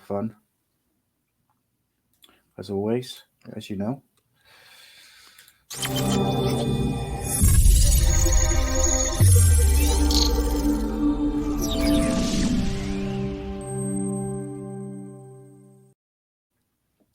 fun. As always, as you know.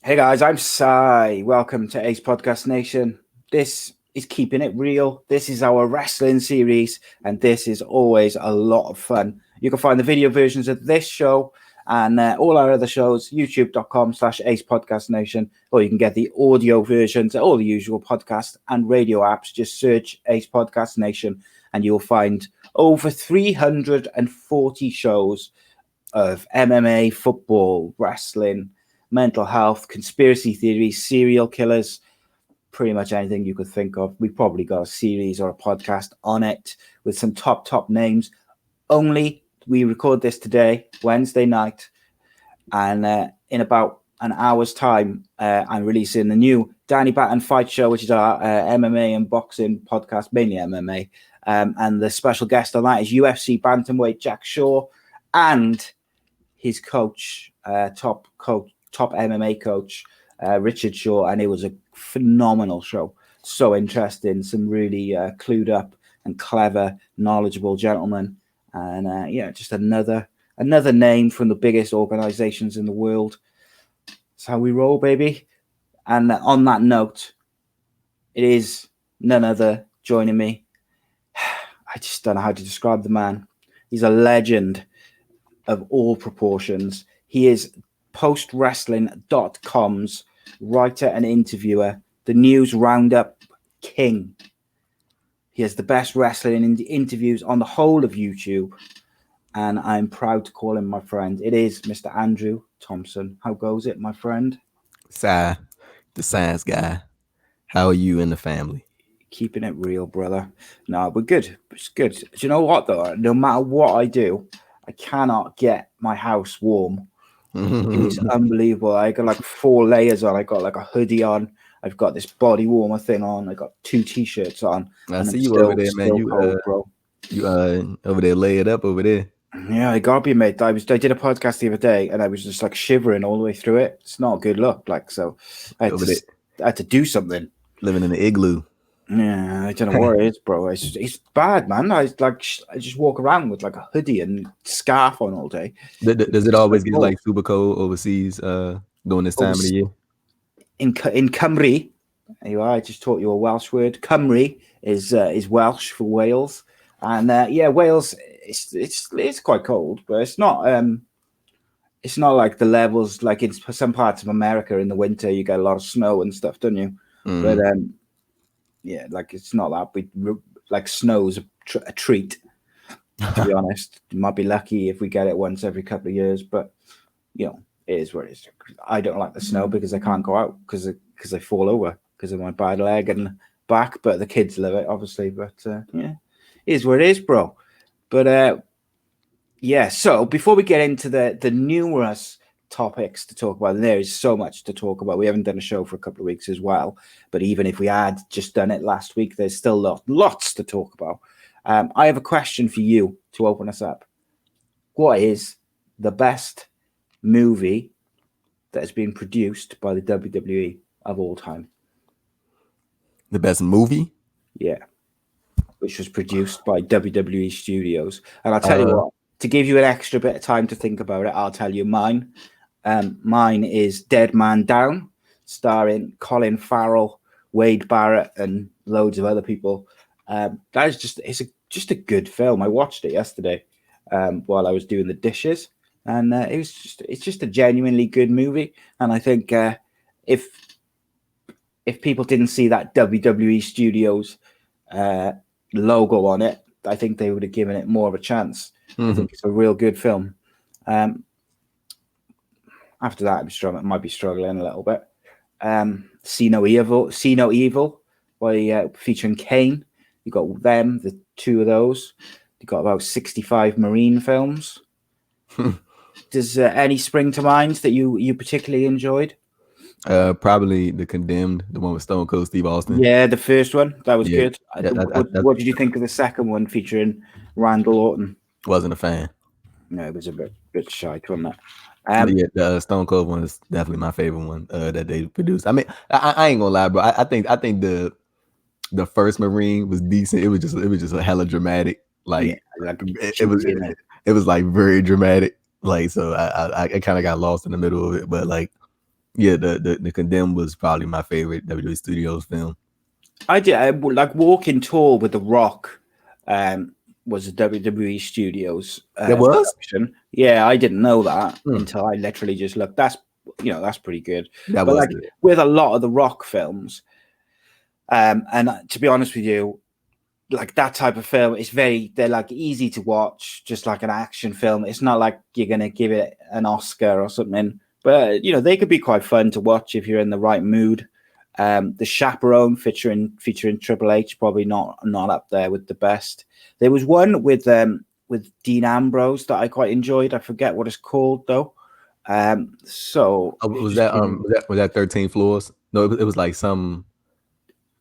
Hey guys, I'm Sai. Welcome to Ace Podcast Nation. This is Keeping It Real. This is our wrestling series, and this is always a lot of fun. You can find the video versions of this show and all our other shows, youtube.com/Ace Podcast Nation, or you can get the audio versions, all the usual podcast and radio apps. Just search Ace Podcast Nation, and you'll find over 340 shows of MMA, football, wrestling, mental health, conspiracy theories, serial killers, pretty much anything you could think of. We've probably got a series or a podcast on it with some top names. Only we record this today, Wednesday night, and in about an hour's time, I'm releasing the new Danny Batten Fight Show, which is our MMA and boxing podcast, mainly MMA. And the special guest on that is UFC bantamweight Jack Shaw and his coach, top MMA coach, Richard Shaw, and it was a phenomenal show. So interesting, some really clued up and clever, knowledgeable gentlemen, and just another name from the biggest organizations in the world. That's how we roll, baby. And on that note, it is none other joining me. I just don't know how to describe the man. He's a legend of all proportions. He is postwrestling.com's writer and interviewer, the news roundup king. He has the best wrestling interviews on the whole of YouTube, and I'm proud to call him my friend. It is Mr. Andrew Thompson. How goes it, my friend? Sai, the science guy. How are you and the family? Keeping it real, brother. No, we're good. It's good. Do you know what, though? No matter what I do, I cannot get my house warm. It's unbelievable. I got like 4 layers on. I got like a hoodie on. I've got this body warmer thing on. I got 2 t-shirts on. I see you over there, man. You cold, bro. You over there, lay it up over there. Yeah, I gotta be, mate. I did a podcast the other day, and I was just like shivering all the way through it. It's not a good look, like, so I had to do something. Living in the igloo. Yeah, I don't know what it is, bro. It's bad, man. I just walk around with like a hoodie and scarf on all day. Does it always get like super cold overseas during this time of the year? In Cymru, I just taught you a Welsh word. Cymru is Welsh for Wales, and Wales. It's quite cold, but it's not like the levels like in some parts of America in the winter. You get a lot of snow and stuff, don't you? But like it's not that. Like snow's a treat. To be honest, you might be lucky if we get it once every couple of years, but it is what it is. I don't like the snow because I can't go out because I fall over because of my bad leg and back. But the kids love it, obviously. But it is what it is, bro. But so before we get into the numerous topics to talk about, and there is so much to talk about. We haven't done a show for a couple of weeks as well, but even if we had just done it last week, there's still lots to talk about. I have a question for you to open us up. What is the best movie that has been produced by the WWE of all time? The best movie? Yeah. Which was produced by WWE Studios. And I'll tell you what, to give you an extra bit of time to think about it, I'll tell you mine. Mine is Dead Man Down, starring Colin Farrell, Wade Barrett, and loads of other people. That is just a good film. I watched it yesterday while I was doing the dishes, and it's just a genuinely good movie. And I think if people didn't see that WWE Studios logo on it, I think they would have given it more of a chance. I think it's a real good film. After that, might be struggling a little bit. See No Evil, by featuring Kane. You got them, the 2 of those. You got about 65 Marine films. Does any spring to mind that you particularly enjoyed? Probably The Condemned, the one with Stone Cold Steve Austin. Yeah, the first one. That was good. What did you think of the second one featuring Randall Orton? Wasn't a fan. No, it was a bit shy, wasn't it? Yeah, the Stone Cold one is definitely my favorite one that they produced. I mean, I ain't gonna lie, bro. I think the first Marine was decent. It was just a hella dramatic. Like, like it was like very dramatic. Like, so I kind of got lost in the middle of it. But like, yeah, the Condemned was probably my favorite WWE Studios film. I did like Walking Tall with The Rock. Was a WWE Studios production. Yeah, I didn't know that until I literally just looked. That's pretty good. But like good. With a lot of the Rock films, and to be honest with you, like that type of film is they're like easy to watch, just like an action film. It's not like you're gonna give it an Oscar or something, but they could be quite fun to watch if you're in the right mood. The Chaperone featuring Triple H, probably not up there with the best. There was one with Dean Ambrose that I quite enjoyed. I forget what it's called though. So was that 13 floors? No, it was like some.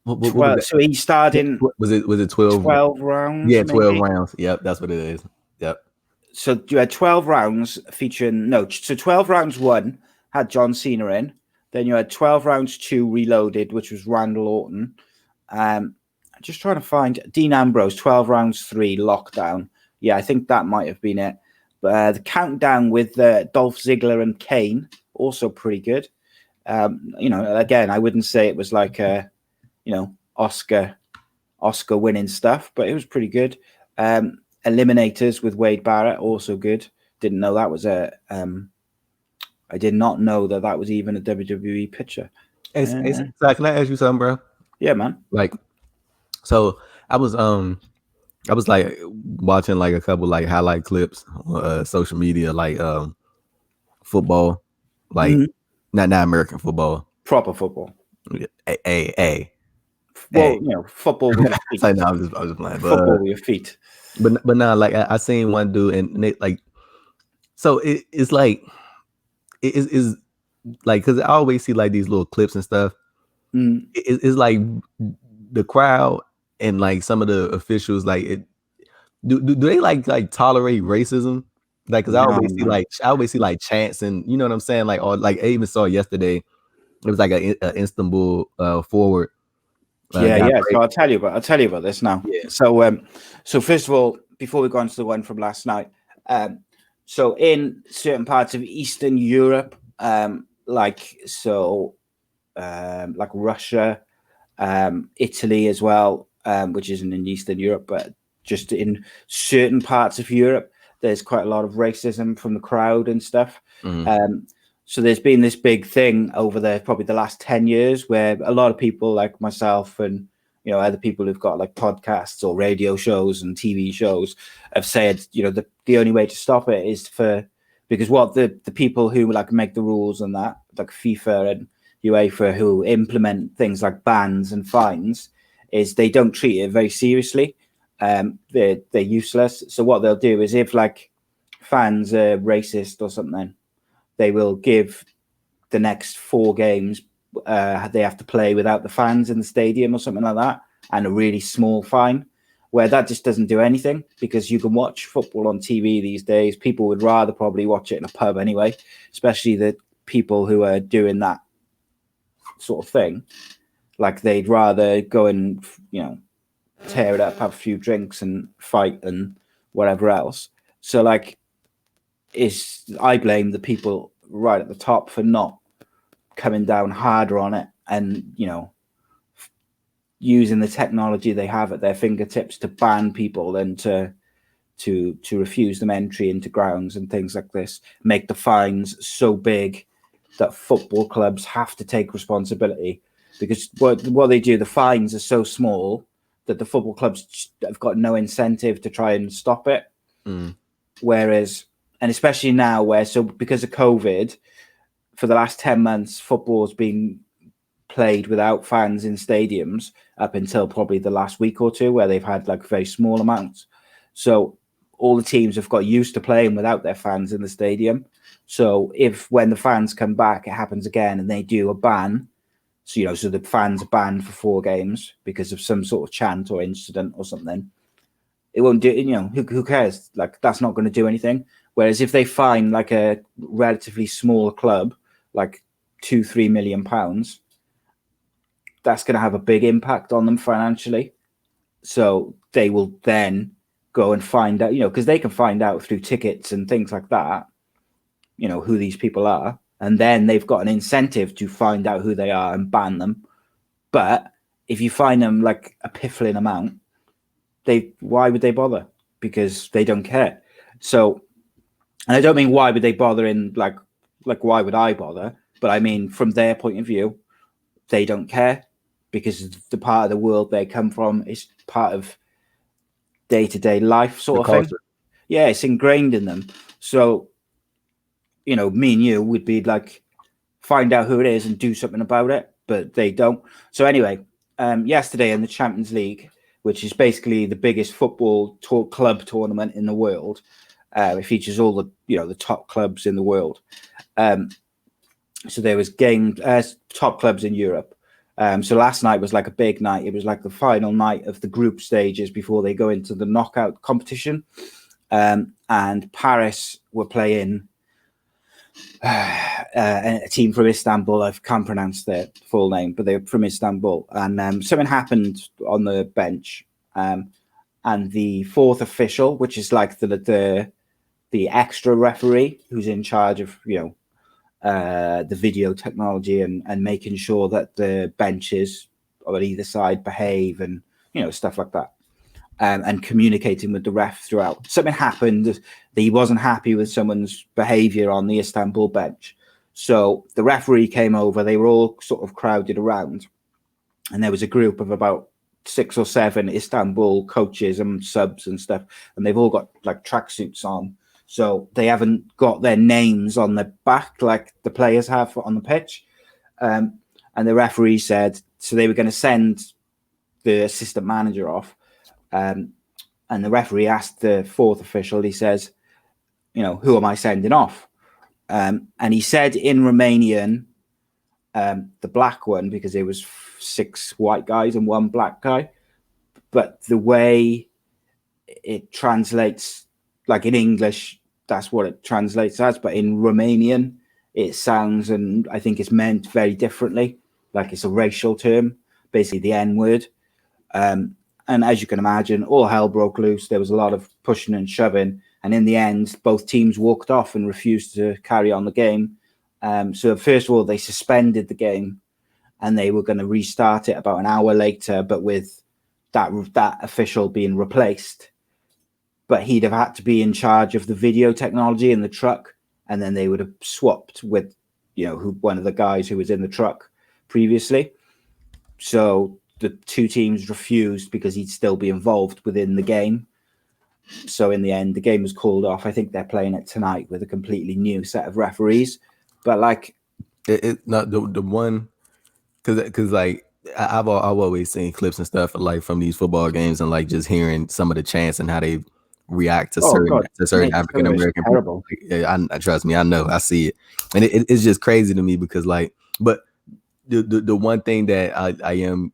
What was so he starred in. Was it 12 rounds? Yeah, 12 rounds. Yep, that's what it is. Yep. So you had 12 rounds featuring 12 rounds 1 had John Cena in. Then you had 12 rounds 2 Reloaded, which was Randall Orton. I'm just trying to find Dean Ambrose, 12 rounds 3 Lockdown. Yeah, I think that might have been it. But the Countdown with Dolph Ziggler and Kane, also pretty good. Again, I wouldn't say it was like Oscar winning stuff, but it was pretty good. Eliminators with Wade Barrett, also good. Didn't know that was I did not know that was even a WWE picture. Hey, can I ask you something, bro? Yeah, man. Like, so I was like watching like a couple like highlight clips on social media, like football, like not American football, proper football. Well, football with your feet. I know, I was just playing. Football with your feet. But now, like I seen one dude, and they like, so it's like it is like, because I always see like these little clips and stuff. It's like the crowd and like some of the officials, like do they like tolerate racism? Like, because I always see like chants, and you know what I'm saying, like, or like I even saw yesterday, it was like a Istanbul forward. Yeah. So I'll tell you about this now. Yeah. So first of all, before we go on to the one from last night, so in certain parts of Eastern Europe, like Russia, Italy as well, which isn't in Eastern Europe, but just in certain parts of Europe, there's quite a lot of racism from the crowd and stuff. So there's been this big thing over there, probably the last 10 years, where a lot of people like myself and other people who've got like podcasts or radio shows and TV shows have said, the only way to stop it is because what the people who like make the rules and that, like FIFA and UEFA, who implement things like bans and fines, is they don't treat it very seriously. They're useless. So what they'll do is, if like fans are racist or something, they will give the next 4 games they have to play without the fans in the stadium or something like that, and a really small fine, where that just doesn't do anything, because you can watch football on TV these days. People would rather probably watch it in a pub anyway, especially the people who are doing that sort of thing. Like, they'd rather go and tear it up, have a few drinks and fight and whatever else. So like, I blame the people right at the top for not coming down harder on it, and using the technology they have at their fingertips to ban people and to refuse them entry into grounds and things like this. Make the fines so big that football clubs have to take responsibility, because what they do, the fines are so small that the football clubs have got no incentive to try and stop it. Whereas, and especially now, because of COVID, for the last 10 months, football's been played without fans in stadiums up until probably the last week or two, where they've had like very small amounts. So all the teams have got used to playing without their fans in the stadium. So when the fans come back, it happens again, and they do a ban. So, so the fans are banned for 4 games because of some sort of chant or incident or something. It won't do, who cares? Like, that's not going to do anything. Whereas if they find like a relatively small club, like £2-3 million, that's going to have a big impact on them financially. So they will then go and find out, because they can find out through tickets and things like that, who these people are. And then they've got an incentive to find out who they are and ban them. But if you find them like a piffling amount, why would they bother? Because they don't care. So, and I don't mean why would they bother in like why would I bother? But I mean from their point of view, they don't care because the part of the world they come from is part of day-to-day life sort of thing. Yeah, it's ingrained in them. So, me and you would be like, find out who it is and do something about it, but they don't. So anyway, yesterday in the Champions League, which is basically the biggest football club tournament in the world, it features all the top clubs in the world. So there was top clubs in Europe. So last night was like a big night. It was like the final night of the group stages before they go into the knockout competition. And Paris were playing a team from Istanbul. I can't pronounce their full name, but they're from Istanbul. And something happened on the bench. And the fourth official, which is like the extra referee who's in charge of, the video technology and making sure that the benches on either side behave and, stuff like that. And communicating with the ref throughout. Something happened that he wasn't happy with someone's behavior on the Istanbul bench. So the referee came over. They were all sort of crowded around. And there was a group of about 6 or 7 Istanbul coaches and subs and stuff. And they've all got like tracksuits on. So they haven't got their names on the back like the players have on the pitch. And the referee said, so they were going to send the assistant manager off. And the referee asked the fourth official, he says, who am I sending off? And he said in Romanian, the black one, because there was 6 white guys and 1 black guy. But the way it translates, like in English, that's what it translates as. But in Romanian, it sounds, and I think it's meant very differently. Like it's a racial term, basically the N word. And as you can imagine, all hell broke loose. There was a lot of pushing and shoving. And in the end, both teams walked off and refused to carry on the game. So first of all, they suspended the game and they were going to restart it about an hour later, but with that official being replaced. But he'd have had to be in charge of the video technology in the truck. And then they would have swapped with, one of the guys who was in the truck previously. So the 2 teams refused because he'd still be involved within the game. So in the end, the game was called off. I think they're playing it tonight with a completely new set of referees. But like, it's not the one, because like I've always seen clips and stuff like from these football games and like just hearing some of the chants and how they react to certain African American people. Yeah, I trust me, I know, I see it, and it's just crazy to me because like, but the one thing that I am.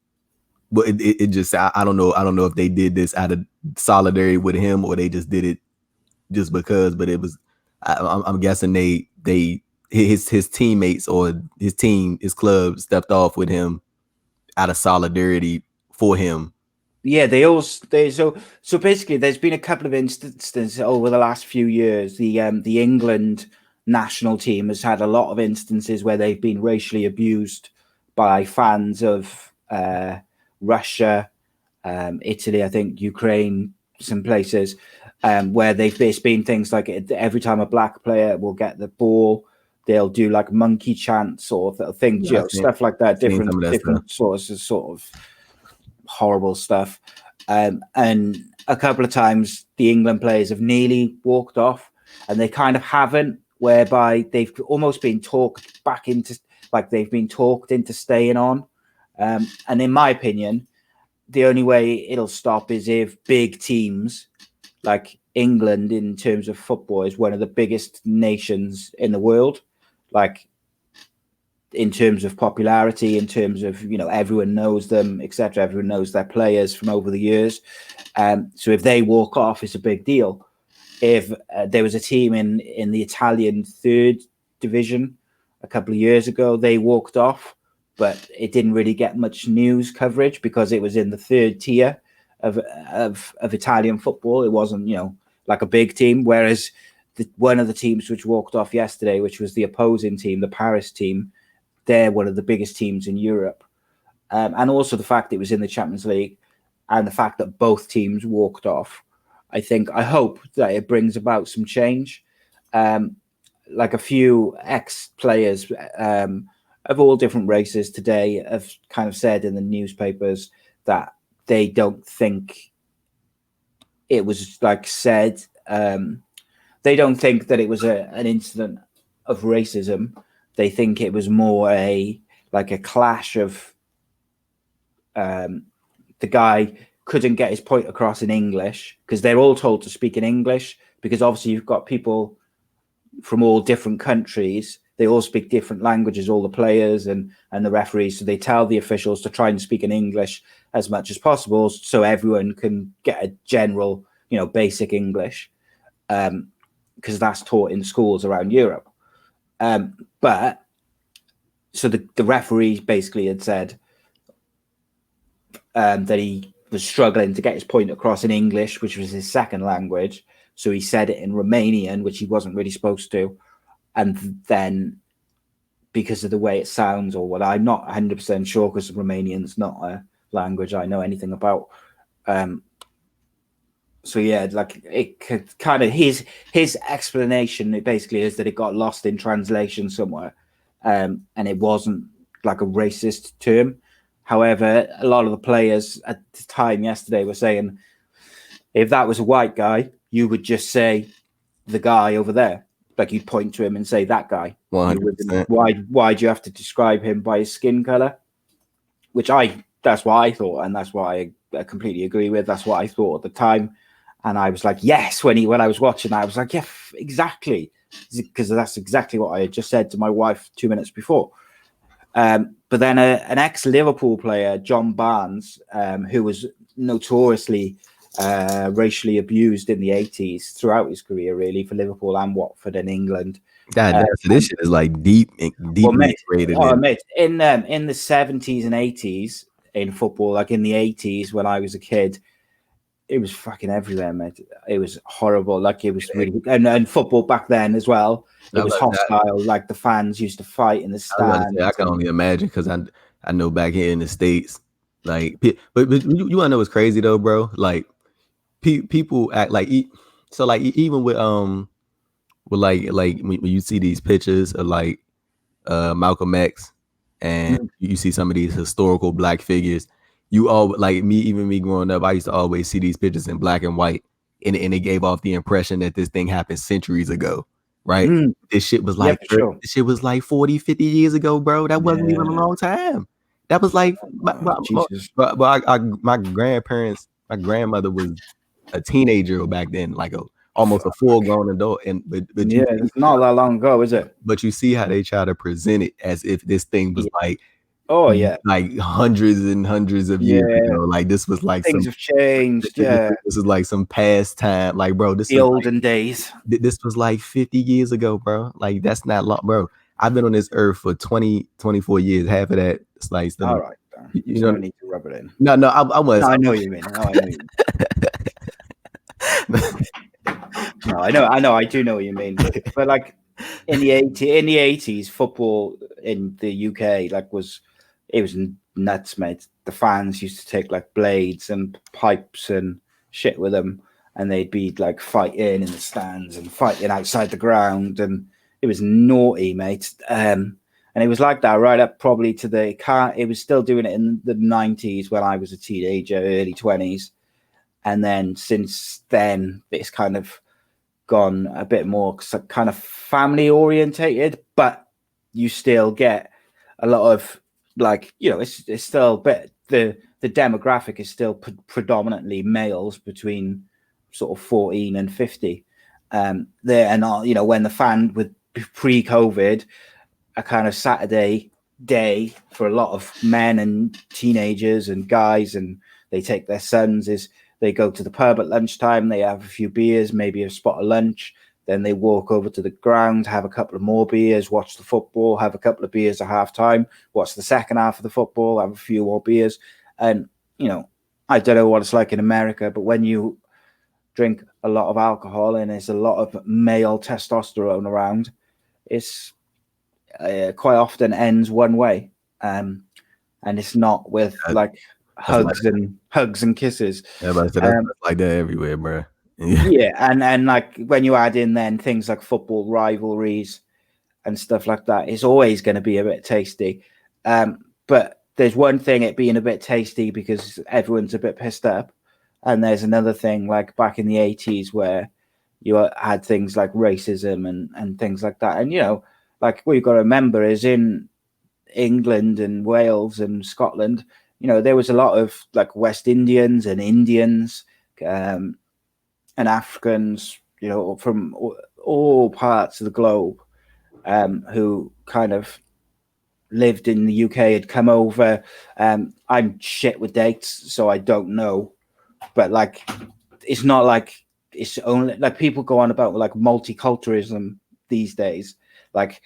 But it just I don't know if they did this out of solidarity with him or they just did it just because. But it was I'm guessing his teammates or his club stepped off with him out of solidarity for him. Yeah, so basically there's been a couple of instances over the last few years. The England national team has had a lot of instances where they've been racially abused by fans of Russia, Italy, I think Ukraine, some places where it's been things like every time a black player will get the ball, they'll do like monkey chants or things, stuff like that, different sorts of horrible stuff. And a couple of times the England players have nearly walked off, and they kind of haven't, whereby they've almost been talked back into, like they've been talked into staying on. And in my opinion, the only way it'll stop is if big teams like England, in terms of football, is one of the biggest nations in the world, like in terms of popularity, in terms of, everyone knows them, etc. Everyone knows their players from over the years. So if they walk off, it's a big deal. if there was a team in the Italian third division a couple of years ago, they walked off, but it didn't really get much news coverage because it was in the third tier of Italian football. It wasn't, like a big team. Whereas one of the teams which walked off yesterday, which was the opposing team, the Paris team, they're one of the biggest teams in Europe. And also the fact it was in the Champions League and the fact that both teams walked off, I hope that it brings about some change. Like a few ex-players of all different races today have kind of said in the newspapers that they don't think it was like said. They don't think that it was an incident of racism. They think it was more a clash of the guy couldn't get his point across in English because they're all told to speak in English because obviously you've got people from all different countries. They all speak different languages, all the players and the referees. So they tell the officials to try and speak in English as much as possible so everyone can get a general, basic English because that's taught in schools around Europe. But so the referee basically had said that he was struggling to get his point across in English, which was his second language. So he said it in Romanian, which he wasn't really supposed to. And then because of the way it sounds or what, I'm not 100% sure because Romanian's not a language I know anything about. So yeah, like it could kind of his explanation, it basically is that it got lost in translation somewhere. And it wasn't like a racist term. However, a lot of the players at the time yesterday were saying if that was a white guy, you would just say the guy over there. Like you'd point to him and say that guy. 100%. Why do you have to describe him by his skin color? That's what I thought, and that's what I completely agree with. That's what I thought at the time. And I was like, yes, when I was watching, I was like, yeah, exactly. Because that's exactly what I had just said to my wife 2 minutes before. But then an ex-Liverpool player, John Barnes, who was notoriously racially abused in the 80s throughout his career, really, for Liverpool and Watford and England. So this shit is like deep integrated. Mate, in the 70s and 80s in football, like in the 80s when I was a kid, it was fucking everywhere, mate. It was horrible. Like it was really, and football back then as well. It was hostile. Like the fans used to fight in the stands. I can only imagine because I know back here in the States, like, but you want to know what's crazy though, bro? Like people act like so like even with like when you see these pictures of like Malcolm X and you see some of these historical black figures, you all like me growing up, I used to always see these pictures in black and white, and it gave off the impression that this thing happened centuries ago, right? This shit was like this shit was like 40, 50 years ago, bro. That wasn't even a long time. That was like my grandparents, my grandmother was a teenager back then, like almost a full-grown adult, and but yeah, it's not that long ago, is it? But you see how they try to present it as if this thing was like, oh yeah, like hundreds and hundreds of years ago. Like this was like things have changed. This is like some past time. Like, bro, this the olden days. This was like 50 years ago, bro. Like that's not long, bro. I've been on this earth for 24 years. Half of that is like still, all right. You don't need to rub it in. No, I was. No, I know what you mean. No, I know. I do know what you mean. But like in the 80s, football in the UK it was nuts, mate. The fans used to take like blades and pipes and shit with them, and they'd be like fighting in the stands and fighting outside the ground, and it was naughty, mate. And it was like that right up probably to it was still doing it in the 90s when I was a teenager, early 20s. And then since then, it's kind of gone a bit more kind of family orientated, but you still get a lot of like, it's still, but the demographic is still predominantly males between sort of 14 and 50. There and all, when the fan with pre-COVID, a kind of Saturday day for a lot of men and teenagers and guys, and they take their sons, is They go to the pub at lunchtime, they have a few beers, maybe a spot of lunch, then they walk over to the ground, have a couple of more beers, watch the football, have a couple of beers at half time, watch the second half of the football, have a few more beers. And, you know, I don't know what it's like in America, but when you drink a lot of alcohol and there's a lot of male testosterone around, it's quite often ends one way. And it's not with like hugs and kisses. Yeah, but that's like that everywhere, bro. Yeah, and like when you add in then things like football rivalries and stuff like that, it's always going to be a bit tasty. But there's one thing it being a bit tasty because everyone's a bit pissed up, and there's another thing like back in the 80s where you had things like racism and things like that. And, you know, like what you've got to remember is in England and Wales and Scotland, you know, there was a lot of like West Indians and Indians, and Africans, you know, from all parts of the globe, who kind of lived in the UK, had come over. I'm shit with dates, so I don't know. But like, it's not like it's only like people go on about like multiculturalism these days. Like,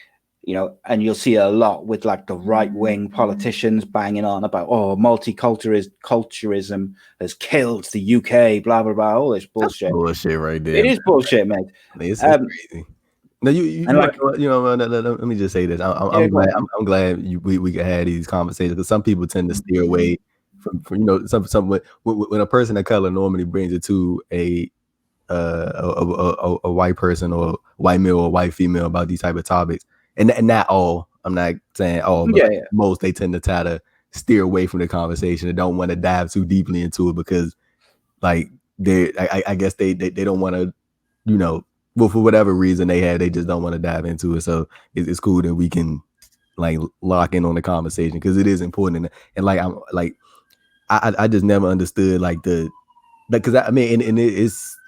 you know, and you'll see a lot with like the right-wing politicians banging on about, oh, multiculturalism has killed the UK, blah, blah, blah, all this bullshit. That's bullshit right there. It is bullshit, mate. It's crazy. No, you know, let me just say this. I'm glad we can have these conversations, because some people tend to steer away from you know, some when a person of color normally brings it to a white person or white male or white female about these type of topics. And not all, I'm not saying all, but most, they tend to try to steer away from the conversation and don't want to dive too deeply into it because, like, I guess they don't want to, you know, well, for whatever reason they just don't want to dive into it. So it's cool that we can like lock in on the conversation because it is important. And like I just never understood like because I mean, and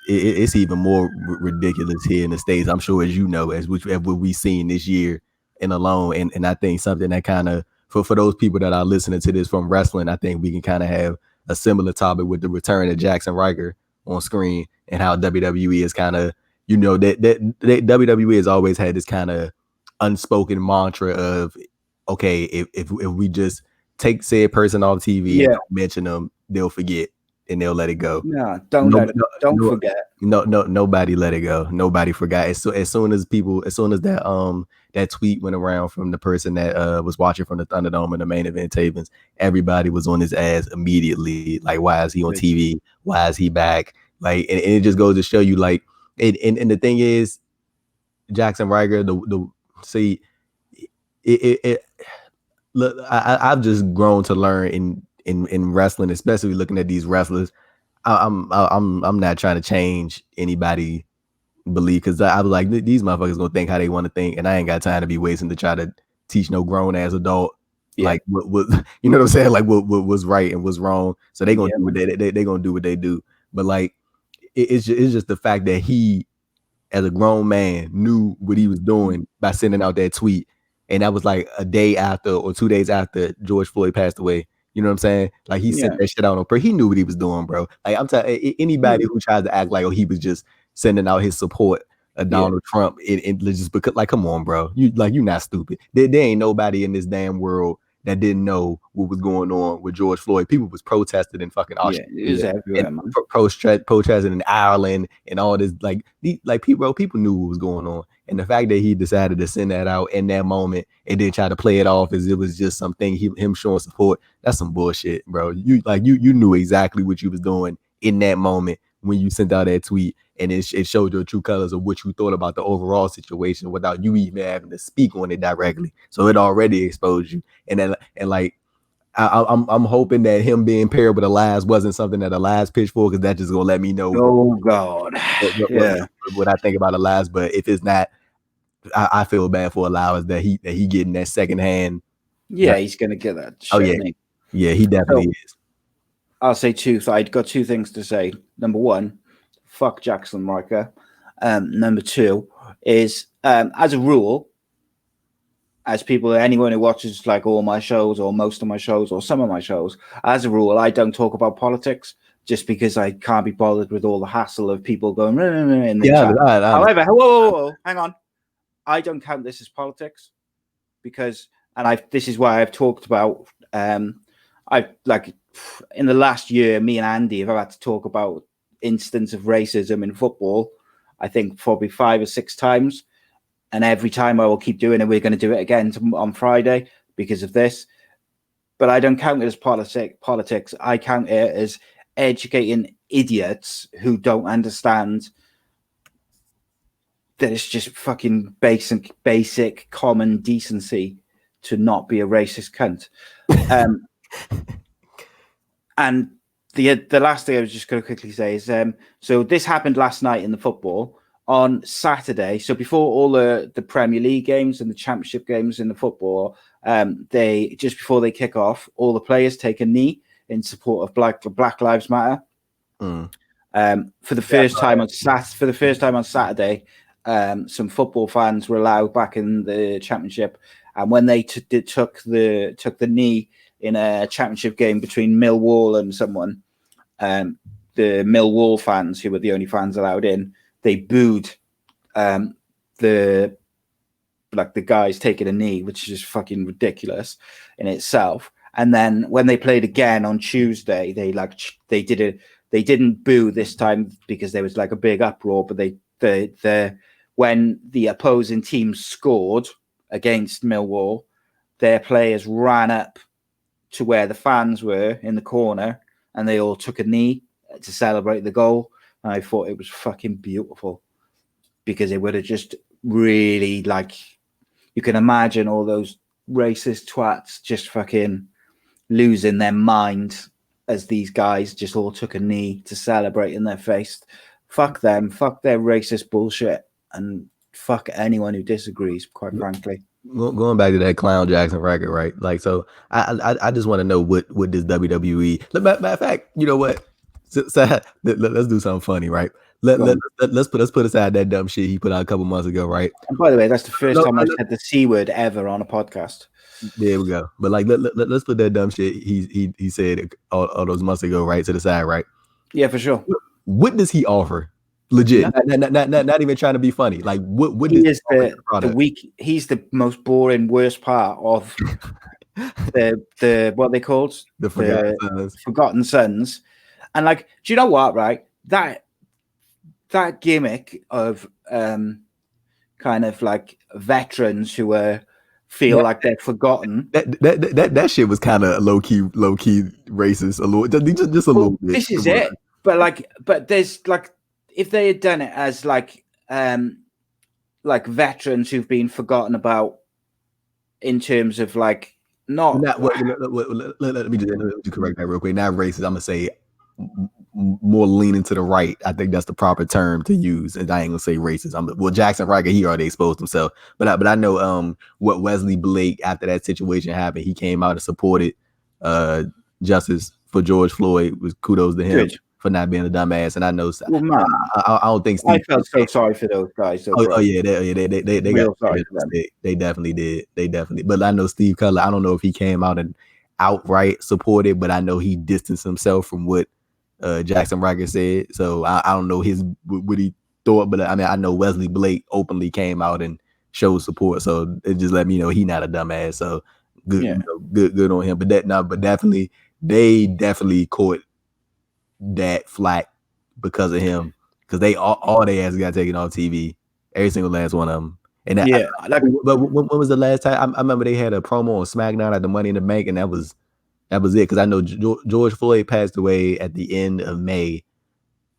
it's even more ridiculous here in the States, I'm sure, as you know, as what we've seen this year and alone. And I think something that kind of, for those people that are listening to this from wrestling, I think we can kind of have a similar topic with the return of ckJaxonRyker on screen and how WWE is kind of, you know, that WWE has always had this kind of unspoken mantra of, okay, if we just take said person off TV and don't mention them, they'll forget and they'll let it go. No, don't forget. Nobody let it go. Nobody forgot. As soon as that tweet went around from the person that was watching from the Thunderdome and the main event tapings, everybody was on his ass immediately. Like, why is he on TV? Why is he back? Like, and it just goes to show you, like, and the thing is, ckJaxonRyker, look, I've just grown to learn in wrestling, especially looking at these wrestlers. I'm not trying to change anybody belief, because I was like, these motherfuckers gonna think how they want to think, and I ain't got time to be wasting to try to teach no grown ass adult like what you know what I'm saying, like what was right and what's wrong. So they gonna do what they gonna do what they do. But like it's just the fact that he, as a grown man, knew what he was doing by sending out that tweet, and that was like a day after or 2 days after George Floyd passed away. You know what I'm saying? Like, he sent that shit out on he knew what he was doing, bro. Like, I'm telling anybody who tries to act like, oh, he was just sending out his support of Donald Trump, and just because, like, come on, bro. You not stupid. There ain't nobody in this damn world that didn't know what was going on with George Floyd. People was protesting in fucking Australia, protesting in Ireland, and all this. Like people knew what was going on. And the fact that he decided to send that out in that moment and then try to play it off as it was just something him showing support, that's some bullshit, bro. You knew exactly what you was doing in that moment when you sent out that tweet, and it showed your true colors of what you thought about the overall situation without you even having to speak on it directly. So it already exposed you. And like, I'm hoping that him being paired with Elias wasn't something that Elias pitched for, because that's just gonna let me know. Oh God, what I think about Elias. But if it's not, I feel bad for Elias that he getting that second hand. Yeah, he's gonna get that. Oh yeah, he definitely is. I'll say two. So I'd got two things to say. Number one, fuck ckJaxonRyker. Number two is, as a rule, anyone who watches like all my shows or most of my shows or some of my shows, as a rule, I don't talk about politics just because I can't be bothered with all the hassle of people going in the Yeah, chat. However, whoa, hang on. I don't count this as politics because, this is why I've talked about, I've like in the last year, me and Andy have had to talk about instance of racism in football, I think probably 5 or 6 times. And every time I will keep doing it. We're going to do it again on Friday because of this. But I don't count it as politics. I count it as educating idiots who don't understand that it's just fucking basic common decency to not be a racist cunt. And the last thing I was just going to quickly say is, so this happened last night in the football on Saturday. So before all the Premier League games and the Championship games in the football, they just before they kick off, all the players take a knee in support of Black Lives Matter. For the first time on Saturday, some football fans were allowed back in the Championship, and when they took the knee in a Championship game between Millwall and someone, the Millwall fans, who were the only fans allowed in, they booed the guys taking a knee, which is just fucking ridiculous in itself. And then when they played again on Tuesday, they didn't boo this time because there was like a big uproar, but when the opposing team scored against Millwall, their players ran up to where the fans were in the corner and they all took a knee to celebrate the goal. And I thought it was fucking beautiful because it would have just really, you can imagine all those racist twats just fucking losing their mind as these guys just all took a knee to celebrate in their face. Fuck them, fuck their racist bullshit, and fuck anyone who disagrees, quite frankly. Going back to that clown ckJaxonRyker, right? Like, so I just want to know what this WWE. Matter of fact, you know what? So, let's do something funny, right? Let's put aside that dumb shit he put out a couple months ago, right? And by the way, that's the first time I've said the C word ever on a podcast. There we go. But let's put that dumb shit he said all those months ago, right, to the side, right? Yeah, for sure. What does he offer? Legit, not even trying to be funny. Like, what he is the weak. He's the most boring, worst part of the what they called the Forgotten Sons. And do you know what? Right, that gimmick of kind of like veterans who feel like they're forgotten. That shit was kind of low key racist. A little, just a little bit. This is it. But there's if they had done it as like veterans who've been forgotten about in terms of let me just correct that real quick. Not racist. I'm gonna say more leaning to the right. I think that's the proper term to use, and I ain't gonna say racist. ckJaxonRyker, he already exposed himself, but I know what Wesley Blake, after that situation happened, he came out and supported justice for George Floyd. Was kudos to him for not being a dumbass. And I know I don't think Steve, I felt so sorry for those guys. They got sorry for them. They definitely did. But I know Steve Cutler, I don't know if he came out and outright supported, but I know he distanced himself from what ckJaxonRyker said. So I don't know what he thought, but I mean, I know Wesley Blake openly came out and showed support. So it just let me know he not a dumbass. So good, good on him. But definitely, they definitely caught that flack because of him, because they all they ass got taken off TV, every single last one of them. And but when was the last time? I remember they had a promo on SmackDown at the Money in the Bank, and that was it. Because I know George Floyd passed away at the end of May,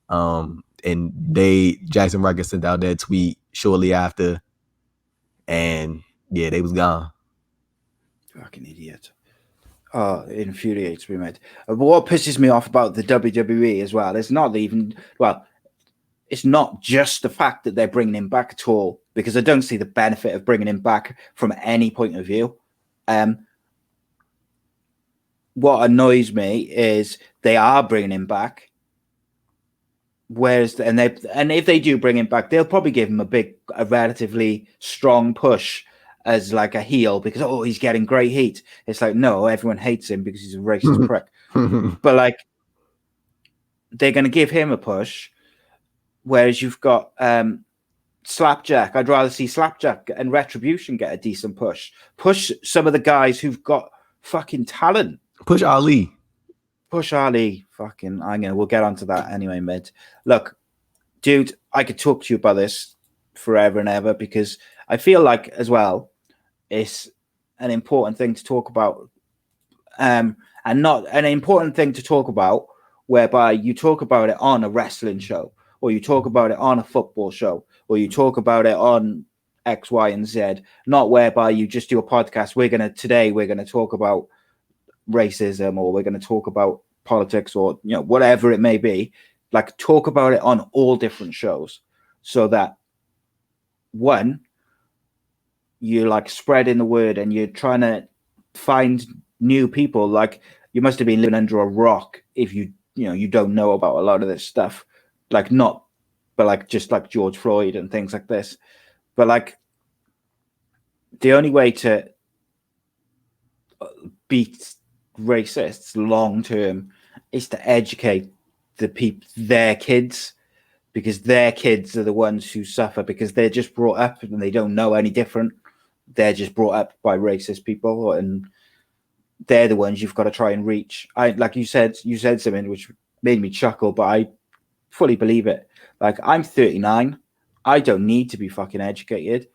and ckJaxonRyker sent out that tweet shortly after, and they was gone. Fucking idiot. Oh, it infuriates me, mate. But what pisses me off about the WWE as well, it's not just the fact that they're bringing him back at all, because I don't see the benefit of bringing him back from any point of view. What annoys me is they are bringing him back. And if they do bring him back, they'll probably give him a relatively strong push as like a heel because he's getting great heat. It's like, no, everyone hates him because he's a racist prick. But they're going to give him a push, whereas you've got Slapjack. I'd rather see Slapjack and Retribution get a decent push. Push some of the guys who've got fucking talent. Push Ali. Push Ali. Fucking, we'll get onto that anyway, mid. Look, dude, I could talk to you about this forever and ever, because I feel like, as well, it's an important thing to talk about. And not an important thing to talk about whereby you talk about it on a wrestling show, or you talk about it on a football show, or you talk about it on X, Y, and Z, not whereby you just do a podcast. We're going to talk about racism, or we're going to talk about politics, or, you know, whatever it may be. Like, talk about it on all different shows, so that, one, you're like spreading the word and you're trying to find new people. Like, you must have been living under a rock if you don't know about a lot of this stuff. Like, not, but like just like George Floyd and things like this. But like, the only way to beat racists long term is to educate their kids, because their kids are the ones who suffer, because they're just brought up and they don't know any different. They're just brought up by racist people, and they're the ones you've got to try and reach. Like you said something which made me chuckle, but I fully believe it. Like, I'm 39. I don't need to be fucking educated.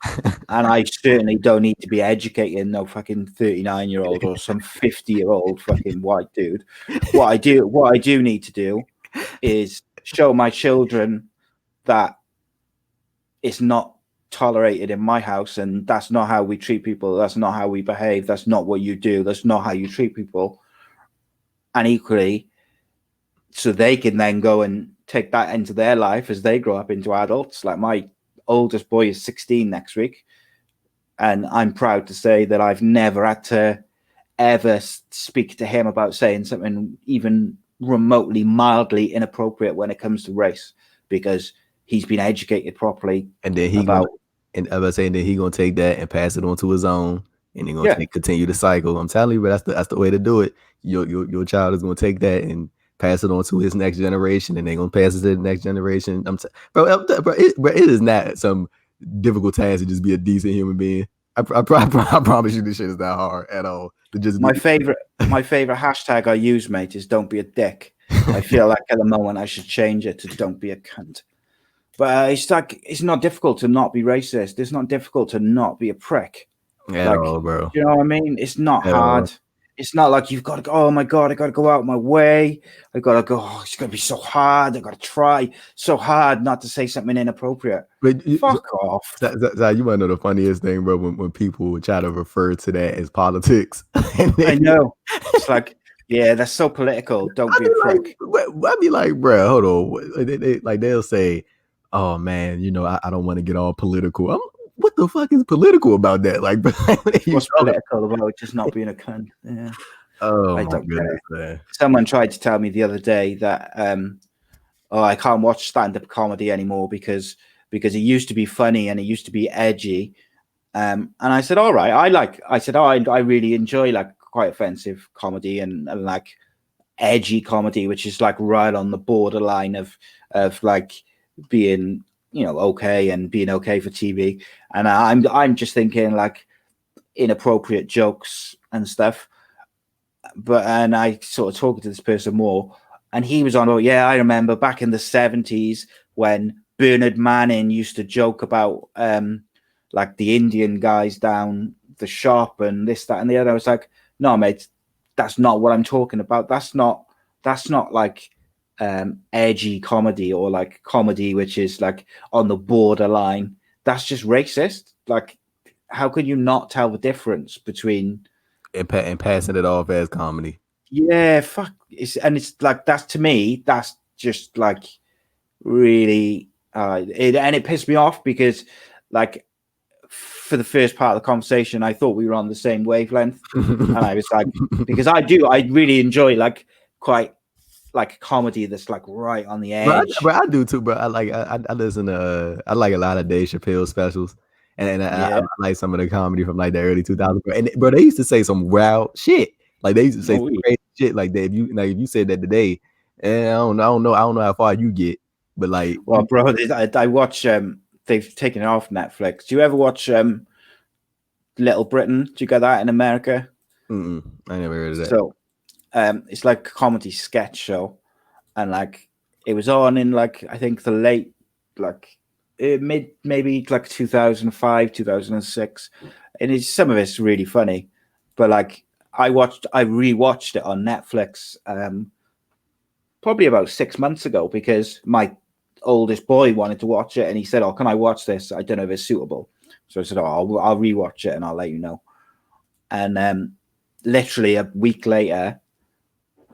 And I certainly don't need to be educating no fucking 39-year-old or some 50-year-old fucking white dude. What I do need to do is show my children that it's not tolerated in my house, and that's not how we treat people. That's not how we behave. That's not what you do. That's not how you treat people. And equally, so they can then go and take that into their life as they grow up into adults. Like, my oldest boy is 16 next week, and I'm proud to say that I've never had to ever speak to him about saying something even remotely mildly inappropriate when it comes to race, because he's been educated properly. And then he gonna take that and pass it on to his own, and they're gonna continue the cycle. I'm telling you, but that's the way to do it. Your child is gonna take that and pass it on to his next generation, and they're gonna pass it to the next generation. It is not some difficult task to just be a decent human being. I promise you, this shit is not hard at all. My favorite hashtag I use, mate, is "don't be a dick." I feel like at the moment I should change it to "don't be a cunt." But it's like, it's not difficult to not be racist. It's not difficult to not be a prick. At all, bro. You know what I mean? It's not hard. It's not like you've got to go, oh my God, I got to go out my way. I got to go, oh, it's going to be so hard. I got to try so hard not to say something inappropriate. Fuck off. You want to know the funniest thing, bro? When people try to refer to that as politics. I know. It's like, yeah, that's so political. Don't be a prick. I'd be like, bro, hold on. They'll say, oh man, I don't want to get all political. What the fuck is political about that? Like, what's political about just not being a cunt? Yeah. Oh my goodness, man. Someone tried to tell me the other day that I can't watch stand-up comedy anymore because it used to be funny and it used to be edgy. And I said, all right, I really enjoy like quite offensive comedy and like edgy comedy, which is like right on the borderline of like being, okay and being okay for TV. And I'm just thinking like inappropriate jokes and stuff. And I sort of talking to this person more, and he was on, oh yeah, I remember back in the 70s when Bernard Manning used to joke about like the Indian guys down the shop and this, that, and the other. I was like, no, mate, that's not what I'm talking about. That's not like edgy comedy or like comedy which is like on the borderline. That's just racist. Like, how could you not tell the difference between and passing it off as comedy? Yeah, fuck. It's like, that's, to me, that's just like really it pissed me off, because like for the first part of the conversation I thought we were on the same wavelength. And I was like, because I really enjoy like quite like comedy that's like right on the edge. But I do too, bro. I listen to I like a lot of Dave Chappelle specials, and I like some of the comedy from like the early 2000s. And bro, they used to say some wild shit. Like they used to say some crazy shit like that. If you said that today, And I don't know how far you get, but like, well, bro, I watch. They've taken it off Netflix. Do you ever watch Little Britain? Do you get that in America? I never heard of that. So, it's like a comedy sketch show, and like it was on in like I think the late mid maybe like 2005 2006, and it's some of it's really funny, but like I rewatched it on Netflix probably about 6 months ago because my oldest boy wanted to watch it and he said, "Oh, can I watch this? I don't know if it's suitable." So I said, "Oh, I'll rewatch it and I'll let you know." And literally a week later,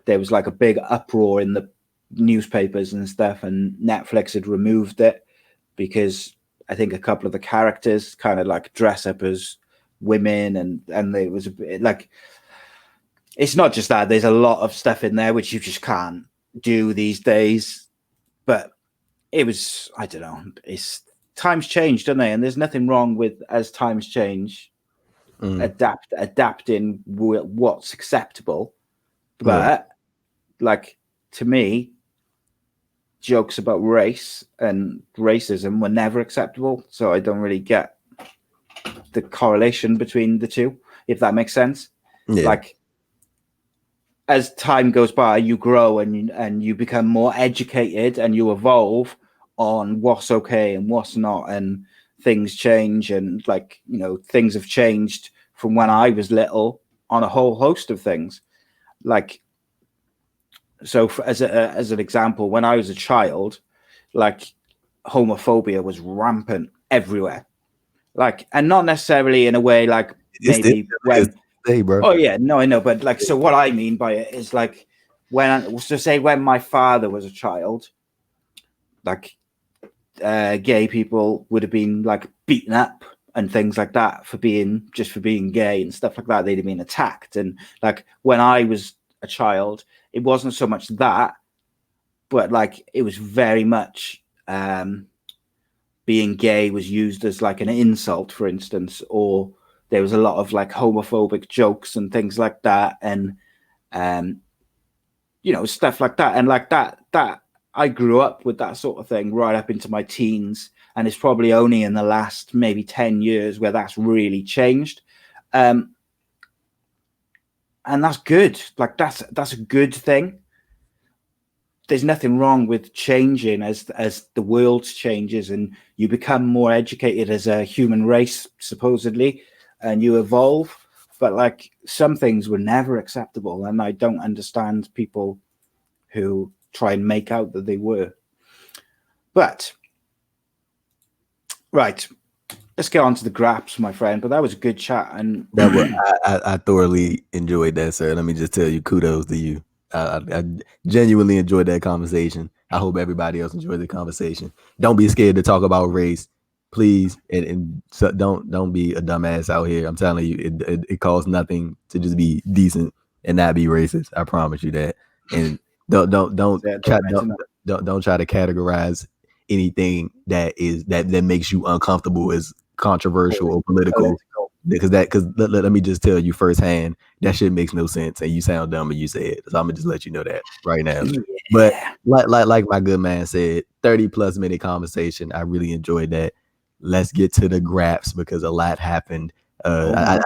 there was like a big uproar in the newspapers and stuff, and Netflix had removed it because I think a couple of the characters kind of like dress up as women, and there was a bit like, it's not just that, there's a lot of stuff in there which you just can't do these days. But it was, I don't know, it's times change, don't they? And there's nothing wrong with, as times change, adapting what's acceptable. But like, to me, jokes about race and racism were never acceptable. So I don't really get the correlation between the two, if that makes sense. Yeah. Like, as time goes by, you grow and you become more educated and you evolve on what's okay and what's not, and things change, and like, you know, things have changed from when I was little on a whole host of things. Like, so as an example, when I was a child, like homophobia was rampant everywhere. Like, and not necessarily in a way like maybe when. Hey, bro. Oh yeah, no, I know, but like, so what I mean by it is like when my father was a child, like gay people would have been like beaten up and things like that for being gay and stuff like that. They'd have been attacked, and like when I was a child, it wasn't so much that, but like it was very much being gay was used as like an insult, for instance, or there was a lot of like homophobic jokes and things like that, and you know, stuff like that. And like that I grew up with that sort of thing right up into my teens, and it's probably only in the last maybe 10 years where that's really changed. And that's good. Like that's a good thing. There's nothing wrong with changing as the world changes and you become more educated as a human race, supposedly, and you evolve. But like, some things were never acceptable, and I don't understand people who try and make out that they were. But right, let's get on to the Graps, my friend. But that was a good chat, and that was, I thoroughly enjoyed that, sir. Let me just tell you, kudos to you. I genuinely enjoyed that conversation. I hope everybody else enjoyed the conversation. Don't be scared to talk about race, please, and so don't be a dumbass out here. I'm telling you, it costs nothing to just be decent and not be racist. I promise you that. And don't try to categorize anything that makes you uncomfortable as controversial or political. Because let me just tell you firsthand, that shit makes no sense, and you sound dumb when you say it. So I'm gonna just let you know that right now. Yeah. But like my good man said, 30+ minute conversation. I really enjoyed that. Let's get to the Graps because a lot happened. I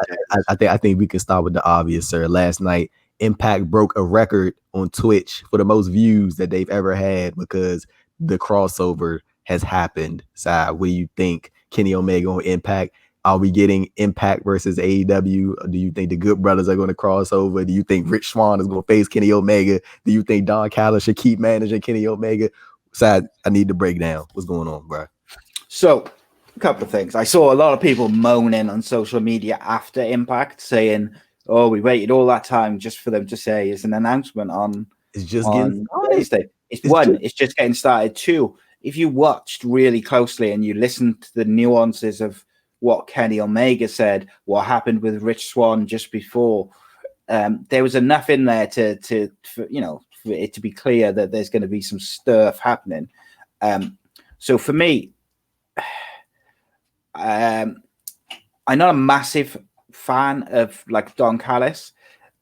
think we can start with the obvious, sir. Last night, Impact broke a record on Twitch for the most views that they've ever had because the crossover has happened. So what do you think? Kenny Omega on Impact? Are we getting Impact versus AEW? Do you think the Good Brothers are going to cross over? Do you think Rich Swann is going to face Kenny Omega? Do you think Don Callis should keep managing Kenny Omega? So I need to break down what's going on, bro. So a couple of things. I saw a lot of people moaning on social media after Impact saying, "Oh, we waited all that time just for them to say it's an announcement on." It's just getting started. It's just getting started. Two, if you watched really closely and you listened to the nuances of what Kenny Omega said, what happened with Rich Swann just before, there was enough in there for it to be clear that there's going to be some stuff happening. So for me, I'm not a massive fan of like Don Callis.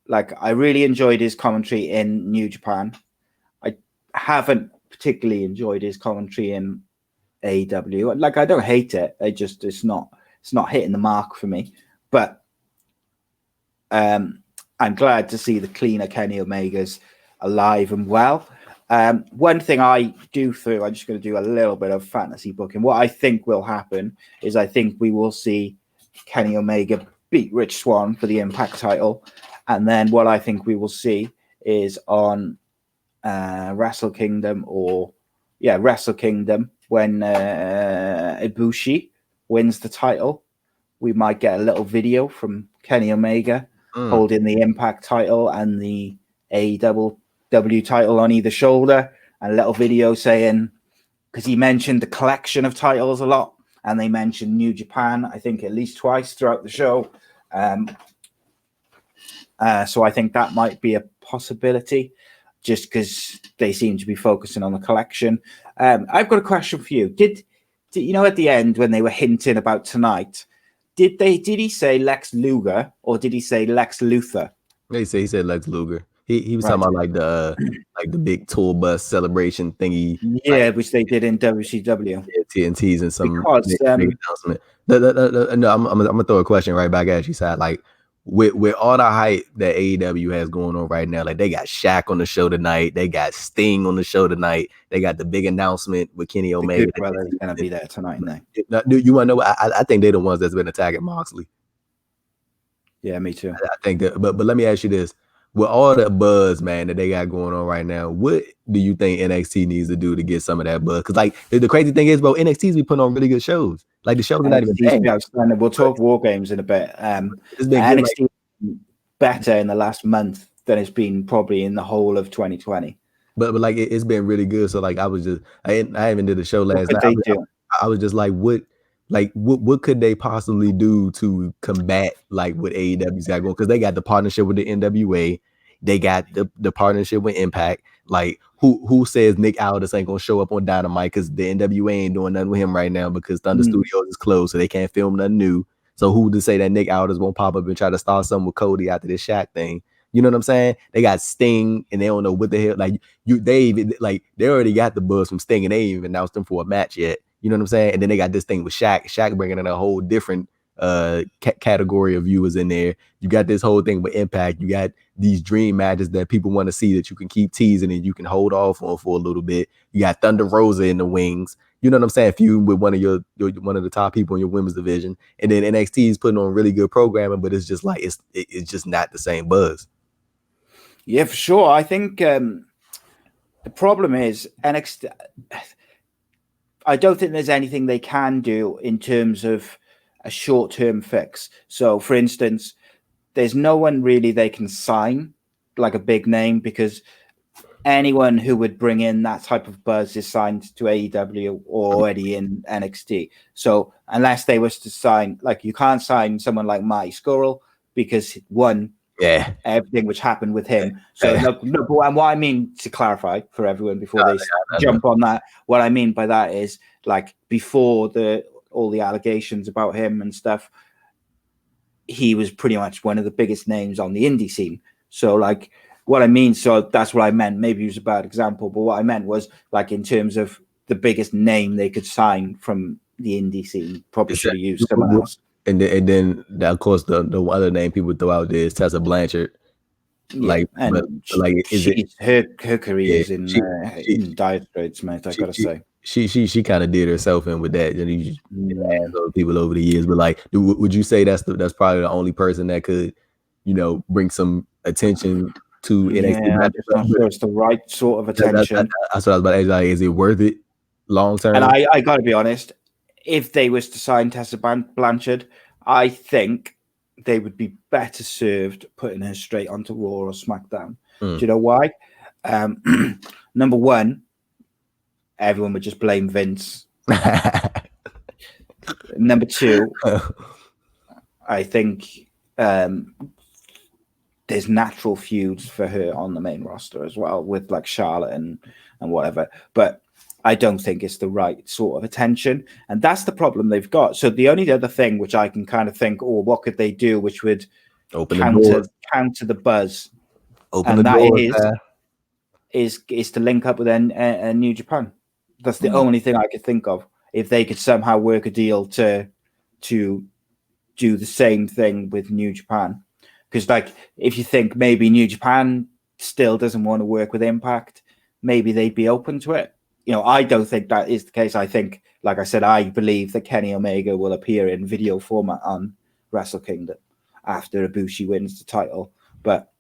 Like, I really enjoyed his commentary in New Japan. I haven't particularly enjoyed his commentary in AEW. Like, I don't hate it. It's not hitting the mark for me. But I'm glad to see the cleaner Kenny Omega's alive and well. One thing I'm just going to do a little bit of fantasy booking. What I think will happen is I think we will see Kenny Omega beat Rich Swann for the Impact title. And then what I think we will see is on Wrestle Kingdom when Ibushi wins the title. We might get a little video from Kenny Omega holding the Impact title and the AEW title on either shoulder, and a little video saying, because he mentioned the collection of titles a lot, and they mentioned New Japan, I think at least twice throughout the show. So I think that might be a possibility, just because they seem to be focusing on the collection. I've got a question for you. Did you know at the end when they were hinting about tonight, did he say Lex Luger or did he say Lex Luthor? He said Lex Luger. He was talking about like the big tour bus celebration thingy. Yeah, which they did in WCW. Yeah, TNTs and some big announcement. No, I'm gonna throw a question right back at you, Side. Like with all the hype that AEW has going on right now, like they got Shaq on the show tonight, they got Sting on the show tonight, they got the big announcement with Kenny Omega. Good Brother's gonna be there tonight, isn't they? You want to know? I think they're the ones that's been attacking Moxley. Yeah, me too. I think that, but let me ask you this: with all the buzz, man, that they got going on right now, what do you think NXT needs to do to get some of that buzz? Because like the crazy thing is, bro, NXT's be putting on really good shows. Like the shows are not even bad. We'll talk Wargames in a bit. NXT better in the last month than it's been probably in the whole of 2020. But like it's been really good. So like I haven't did a show last night. I was just like, what could they possibly do to combat like what AEW's got going? Because they got the partnership with the NWA, they got the partnership with Impact. Like who says Nick Aldis ain't gonna show up on Dynamite because the NWA ain't doing nothing with him right now because Thunder Studios is closed, so they can't film nothing new. So who to say that Nick Aldis won't pop up and try to start something with Cody after this Shaq thing? You know what I'm saying? They got Sting and they don't know what the hell. Like they already got the buzz from Sting and they ain't even announced them for a match yet. You know what I'm saying? And then they got this thing with Shaq bringing in a whole different category of viewers in there. You got this whole thing with Impact. You got these dream matches that people want to see that you can keep teasing and you can hold off on for a little bit. You got Thunder Rosa in the wings. You know what I'm saying? Feud with one of the top people in your women's division, and then NXT is putting on really good programming, but it's just like it's just not the same buzz. Yeah, for sure. I think the problem is NXT. I don't think there's anything they can do in terms of a short-term fix. So, for instance, there's no one really they can sign, like a big name, because anyone who would bring in that type of buzz is signed to AEW or already in NXT. So, unless they was to sign, like you can't sign someone like Marty Scurll because everything which happened with him. So, and what I mean, to clarify for everyone before they jump on that, what I mean by that is like before all the allegations about him and stuff, he was pretty much one of the biggest names on the indie scene. So like what I mean, so that's what I meant. Maybe it was a bad example, but what I meant was like in terms of the biggest name they could sign from the indie scene, probably should have used someone else. And then of course the other name people throw out there is Tessa Blanchard. Her career is in dire straits, mate. I gotta say. She kind of did herself in with that, and other people over the years. But like, would you say that's probably the only person that could, bring some attention to NXT? Yeah, I'm just not sure it's the right sort of attention. That's what I was about to ask. Like, is it worth it long term? And I got to be honest, if they was to sign Tessa Blanchard, I think they would be better served putting her straight onto Raw or SmackDown. Do you know why? Number one, everyone would just blame Vince. Number two, I think there's natural feuds for her on the main roster as well with like Charlotte and whatever. But I don't think it's the right sort of attention. And that's the problem they've got. So the only other thing which I can kind of think, what could they do which would counter the buzz? is to link up with New Japan. That's the only thing I could think of. If they could somehow work a deal to do the same thing with New Japan, because like if you think maybe New Japan still doesn't want to work with Impact, maybe they'd be open to it. I don't think that is the case. I think, like I said, I believe that Kenny Omega will appear in video format on Wrestle Kingdom after Ibushi wins the title. But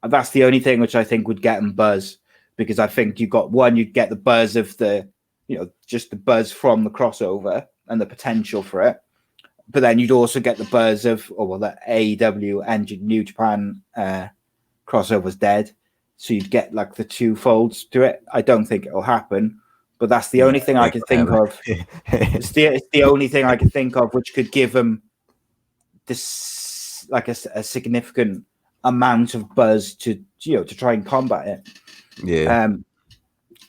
that's the only thing which I think would get him buzz, because I think you'd get the buzz of the, just the buzz from the crossover and the potential for it. But then you'd also get the buzz of, the AEW and New Japan crossover's dead. So you'd get like the two folds to it. I don't think it'll happen, but that's the only thing I could think of. It's the only thing I could think of which could give them this, like a significant amount of buzz to try and combat it. Yeah.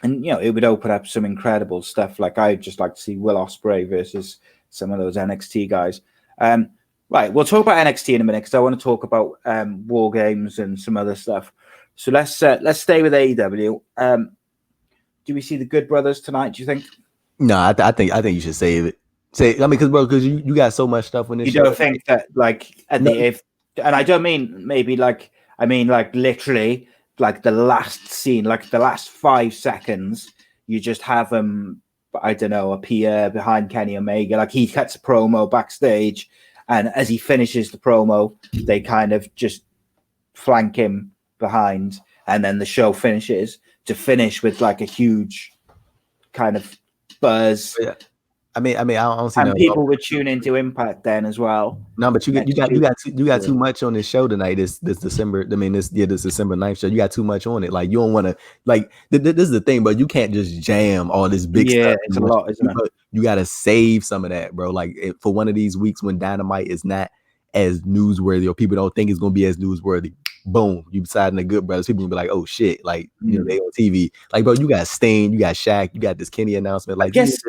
And it would open up some incredible stuff. Like I'd just like to see Will Ospreay versus some of those NXT guys. Right, we'll talk about NXT in a minute because I want to talk about Wargames and some other stuff. So let's stay with AEW. Do we see the Good Brothers tonight? Do you think? No, I think you should save it. Because you got so much stuff on this. You don't think that and I don't mean maybe I mean literally the last scene, the last 5 seconds, you just have them, I don't know, appear behind Kenny Omega. He cuts a promo backstage, and as he finishes the promo, they kind of just flank him behind, and then the show finishes to finish with a huge kind of buzz. Yeah. I mean, I don't see. And people would tune into Impact then as well. No, but you got too much on this show tonight. This December. I mean, this December 9th show. You got too much on it. You don't want to this is the thing, bro. You can't just jam all this big stuff. It's a lot, isn't it? You got to save some of that, bro. For one of these weeks when Dynamite is not as newsworthy, or people don't think it's gonna be as newsworthy. Boom, you deciding the Good Brothers. People gonna be like, oh shit, they on TV. Bro, you got Sting, you got Shaq, you got this Kenny announcement. Just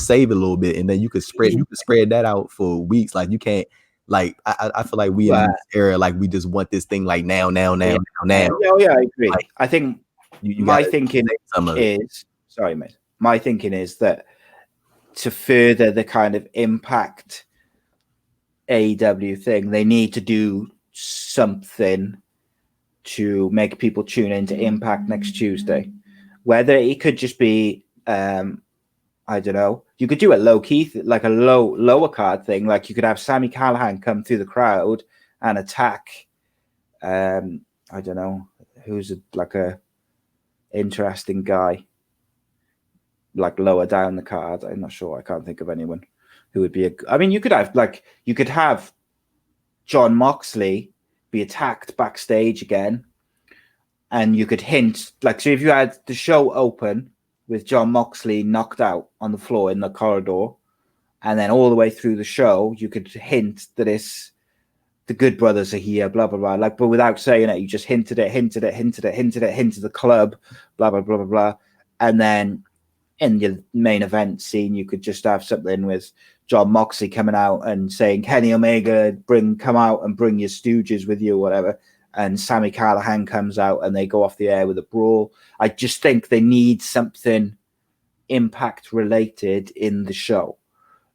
save it a little bit, and then you could spread that out for weeks. You can't. I feel like we in this era, we just want this thing now. Oh yeah, I agree. I think my thinking is sorry, mate. My thinking is that to further the kind of Impact AEW thing, they need to do something to make people tune into Impact next Tuesday. Whether it could just be I don't know, you could do it low key, a lower card thing. You could have Sami Callihan come through the crowd and attack I don't know who's a interesting guy lower down the card. I'm not sure, I can't think of anyone who would be you could have Jon Moxley be attacked backstage again, and you could hint so if you had the show open with Jon Moxley knocked out on the floor in the corridor, and then all the way through the show you could hint that it's the Good Brothers are here, blah blah blah, but without saying it, you just hinted the club, blah blah blah blah blah. And then in your main event scene you could just have something with Jon Moxley coming out and saying, Kenny Omega, come out and bring your stooges with you, or whatever. And Sami Callihan comes out and they go off the air with a brawl. I just think they need something Impact related in the show.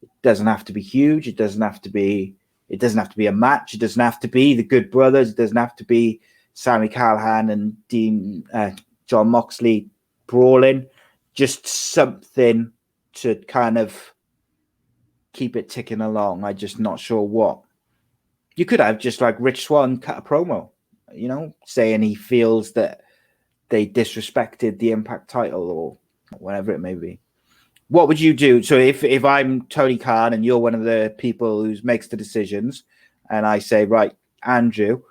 It doesn't have to be huge. It doesn't have to be a match. It doesn't have to be the Good Brothers. It doesn't have to be Sami Callihan and Jon Moxley brawling. Just something to kind of keep it ticking along. I'm just not sure what. You could have just Rich Swann cut a promo, saying he feels that they disrespected the Impact title or whatever it may be. What would you do? So if I'm Tony Khan and you're one of the people who makes the decisions, and I say, right, Andrew,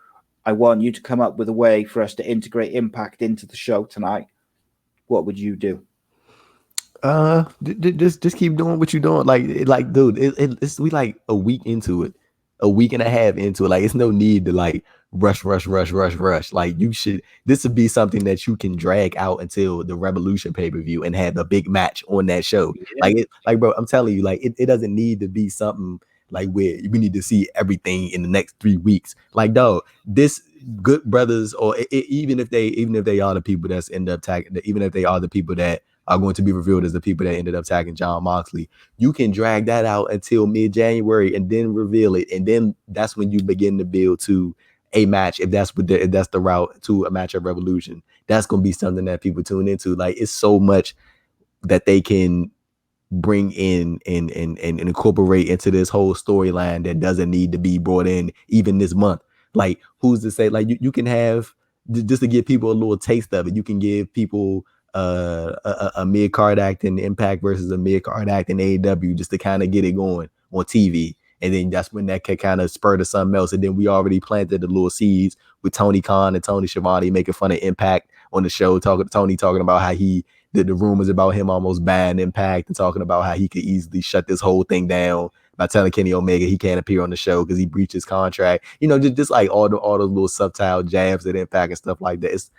I want you to come up with a way for us to integrate Impact into the show tonight, what would you do? Just keep doing what you're doing. Dude, it's we a week into it, a week and a half into it. It's no need to rush. This would be something that you can drag out until the Revolution pay-per-view and have a big match on that show. Yeah. Bro, I'm telling you, it doesn't need to be something where we need to see everything in the next 3 weeks. Dog, this good brothers, or even if they are the people that's end up tagging, even if they are the people that are going to be revealed as the people that ended up tagging Jon Moxley, you can drag that out until mid-January and then reveal it, and then that's when you begin to build to a match. If that's the route to a match of Revolution, that's going to be something that people tune into. Like, it's so much that they can bring in and incorporate into this whole storyline that doesn't need to be brought in even this month. Like, who's to say, like, you can have, just to give people a little taste of it, you can give people a mid-card act in Impact versus a mid-card act in AEW, just to kind of get it going on TV. And then that's when that can kind of spur to something else. And then we already planted the little seeds with Tony Khan and Tony Schiavone making fun of Impact on the show, Tony talking about how he did the rumors about him almost buying Impact, and talking about how he could easily shut this whole thing down by telling Kenny Omega he can't appear on the show because he breached his contract. Just like all those little subtle jabs at Impact and stuff like that. It's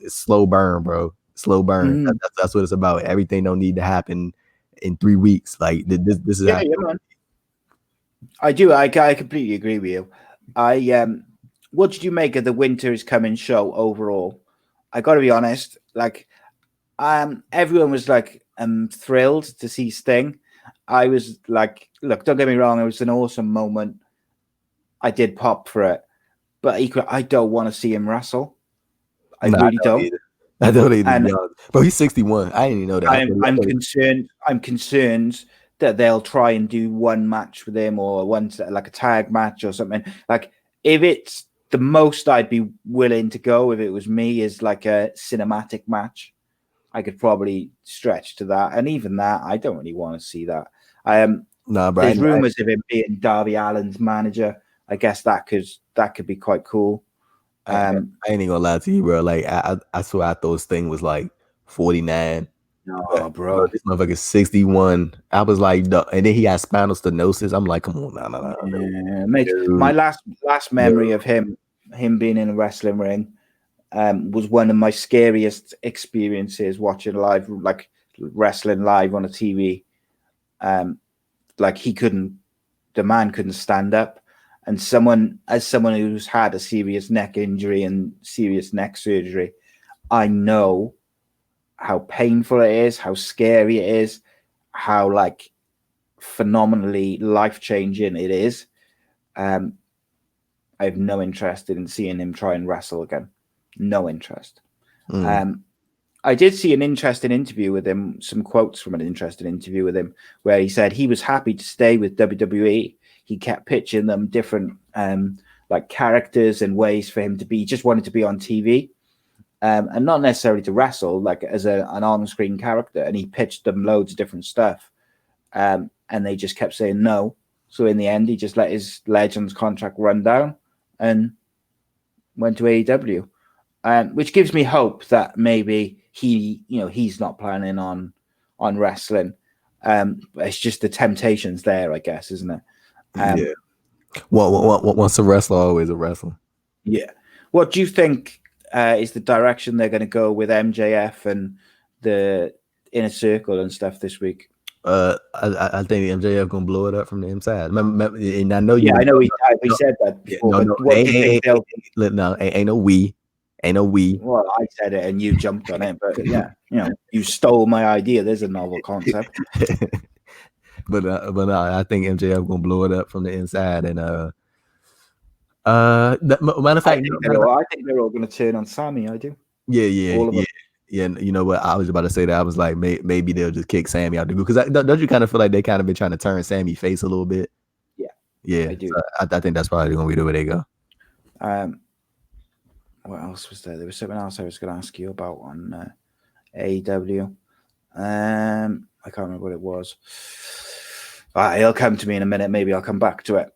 slow burn, bro. Slow burn. That's what it's about. Everything don't need to happen in 3 weeks. Like, this is man. I do. I completely agree with you. What did you make of the Winter is Coming show overall? I got to be honest. Like, everyone was like thrilled to see Sting. I was like, look, don't get me wrong, it was an awesome moment. I did pop for it, but equally, I don't want to see him wrestle. I really don't. I don't either. Bro, he's 61. I didn't even know that. I'm concerned. I'm concerned that they'll try and do one match with him, or one like a tag match or something. Like, if it's the most I'd be willing to go, if it was me, is like a cinematic match. I could probably stretch to that, and even that, I don't really want to see that. There's rumors of him being Darby Allin's manager. I guess that could be quite cool. I ain't even gonna lie to you, bro. Like, I swear I thought this thing was like 49. No, bro. This motherfucker's 61. I was like, and then he had spinal stenosis. I'm like, come on, no. Yeah, mate, my last memory of him being in a wrestling ring was one of my scariest experiences watching live, like wrestling live on a TV. Like, the man couldn't stand up. And someone who's had a serious neck injury and serious neck surgery, I know how painful it is, how scary it is, how like phenomenally life-changing it is. I have no interest in seeing him try and wrestle again. No interest. I did see an interesting interview with him, some quotes from an interesting interview with him, where he said he was happy to stay with WWE. He kept pitching them different like characters and ways for him to be. He just wanted to be on TV, and not necessarily to wrestle, like as an on-screen character. And he pitched them loads of different stuff, and they just kept saying no. So in the end, he just let his Legends contract run down and went to AEW, which gives me hope that maybe he's not planning on wrestling. It's just the temptation's there, I guess, isn't it? Yeah. Once a wrestler, always a wrestler. Yeah. What do you think is the direction they're going to go with MJF and the Inner Circle and stuff this week? I think MJF gonna blow it up from the inside. And I know you. Yeah, I know he said that before. Ain't no we. Well, I said it and you jumped on it, but yeah, you stole my idea. There's a novel concept. But no, I think MJF gonna blow it up from the inside, and matter of fact, I think they're all gonna turn on Sammy. I do. Yeah. You know what? I was about to say that. I was like, maybe they'll just kick Sammy out the group, because don't you kind of feel like they kind of been trying to turn Sammy face a little bit? Yeah. I do. So I think that's probably gonna be the way they go. What else was there? There was something else I was going to ask you about on AEW. I can't remember what it was. It'll come to me in a minute. Maybe I'll come back to it.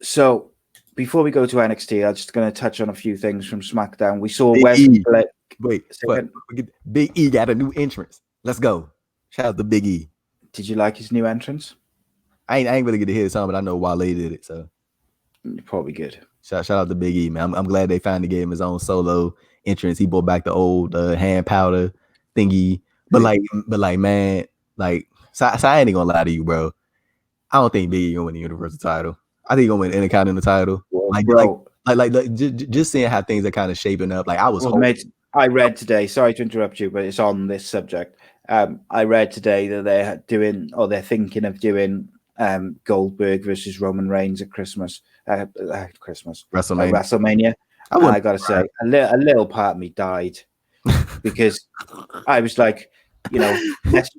So before we go to NXT, I'm just going to touch on a few things from SmackDown. We saw Wesley Blake. Wait, Big E got a new entrance. Let's go. Shout out to Big E. Did you like his new entrance? I ain't really get to hear the song, but I know Wale did it, so probably good. Shout out to Big E, man. I'm glad they finally gave him his own solo entrance. He brought back the old hand powder thingy. But man, so I ain't gonna lie to you, bro. I don't think Big E gonna win the Universal title. I think he's gonna win the Intercontinental title. What? bro. Just seeing how things are kind of shaping up. Like I was hoping. Mate, I read today. Sorry to interrupt you, but it's on this subject. I read today that they're doing, or they're thinking of doing, Goldberg versus Roman Reigns at Christmas. WrestleMania. I gotta say, a little part of me died because I was like,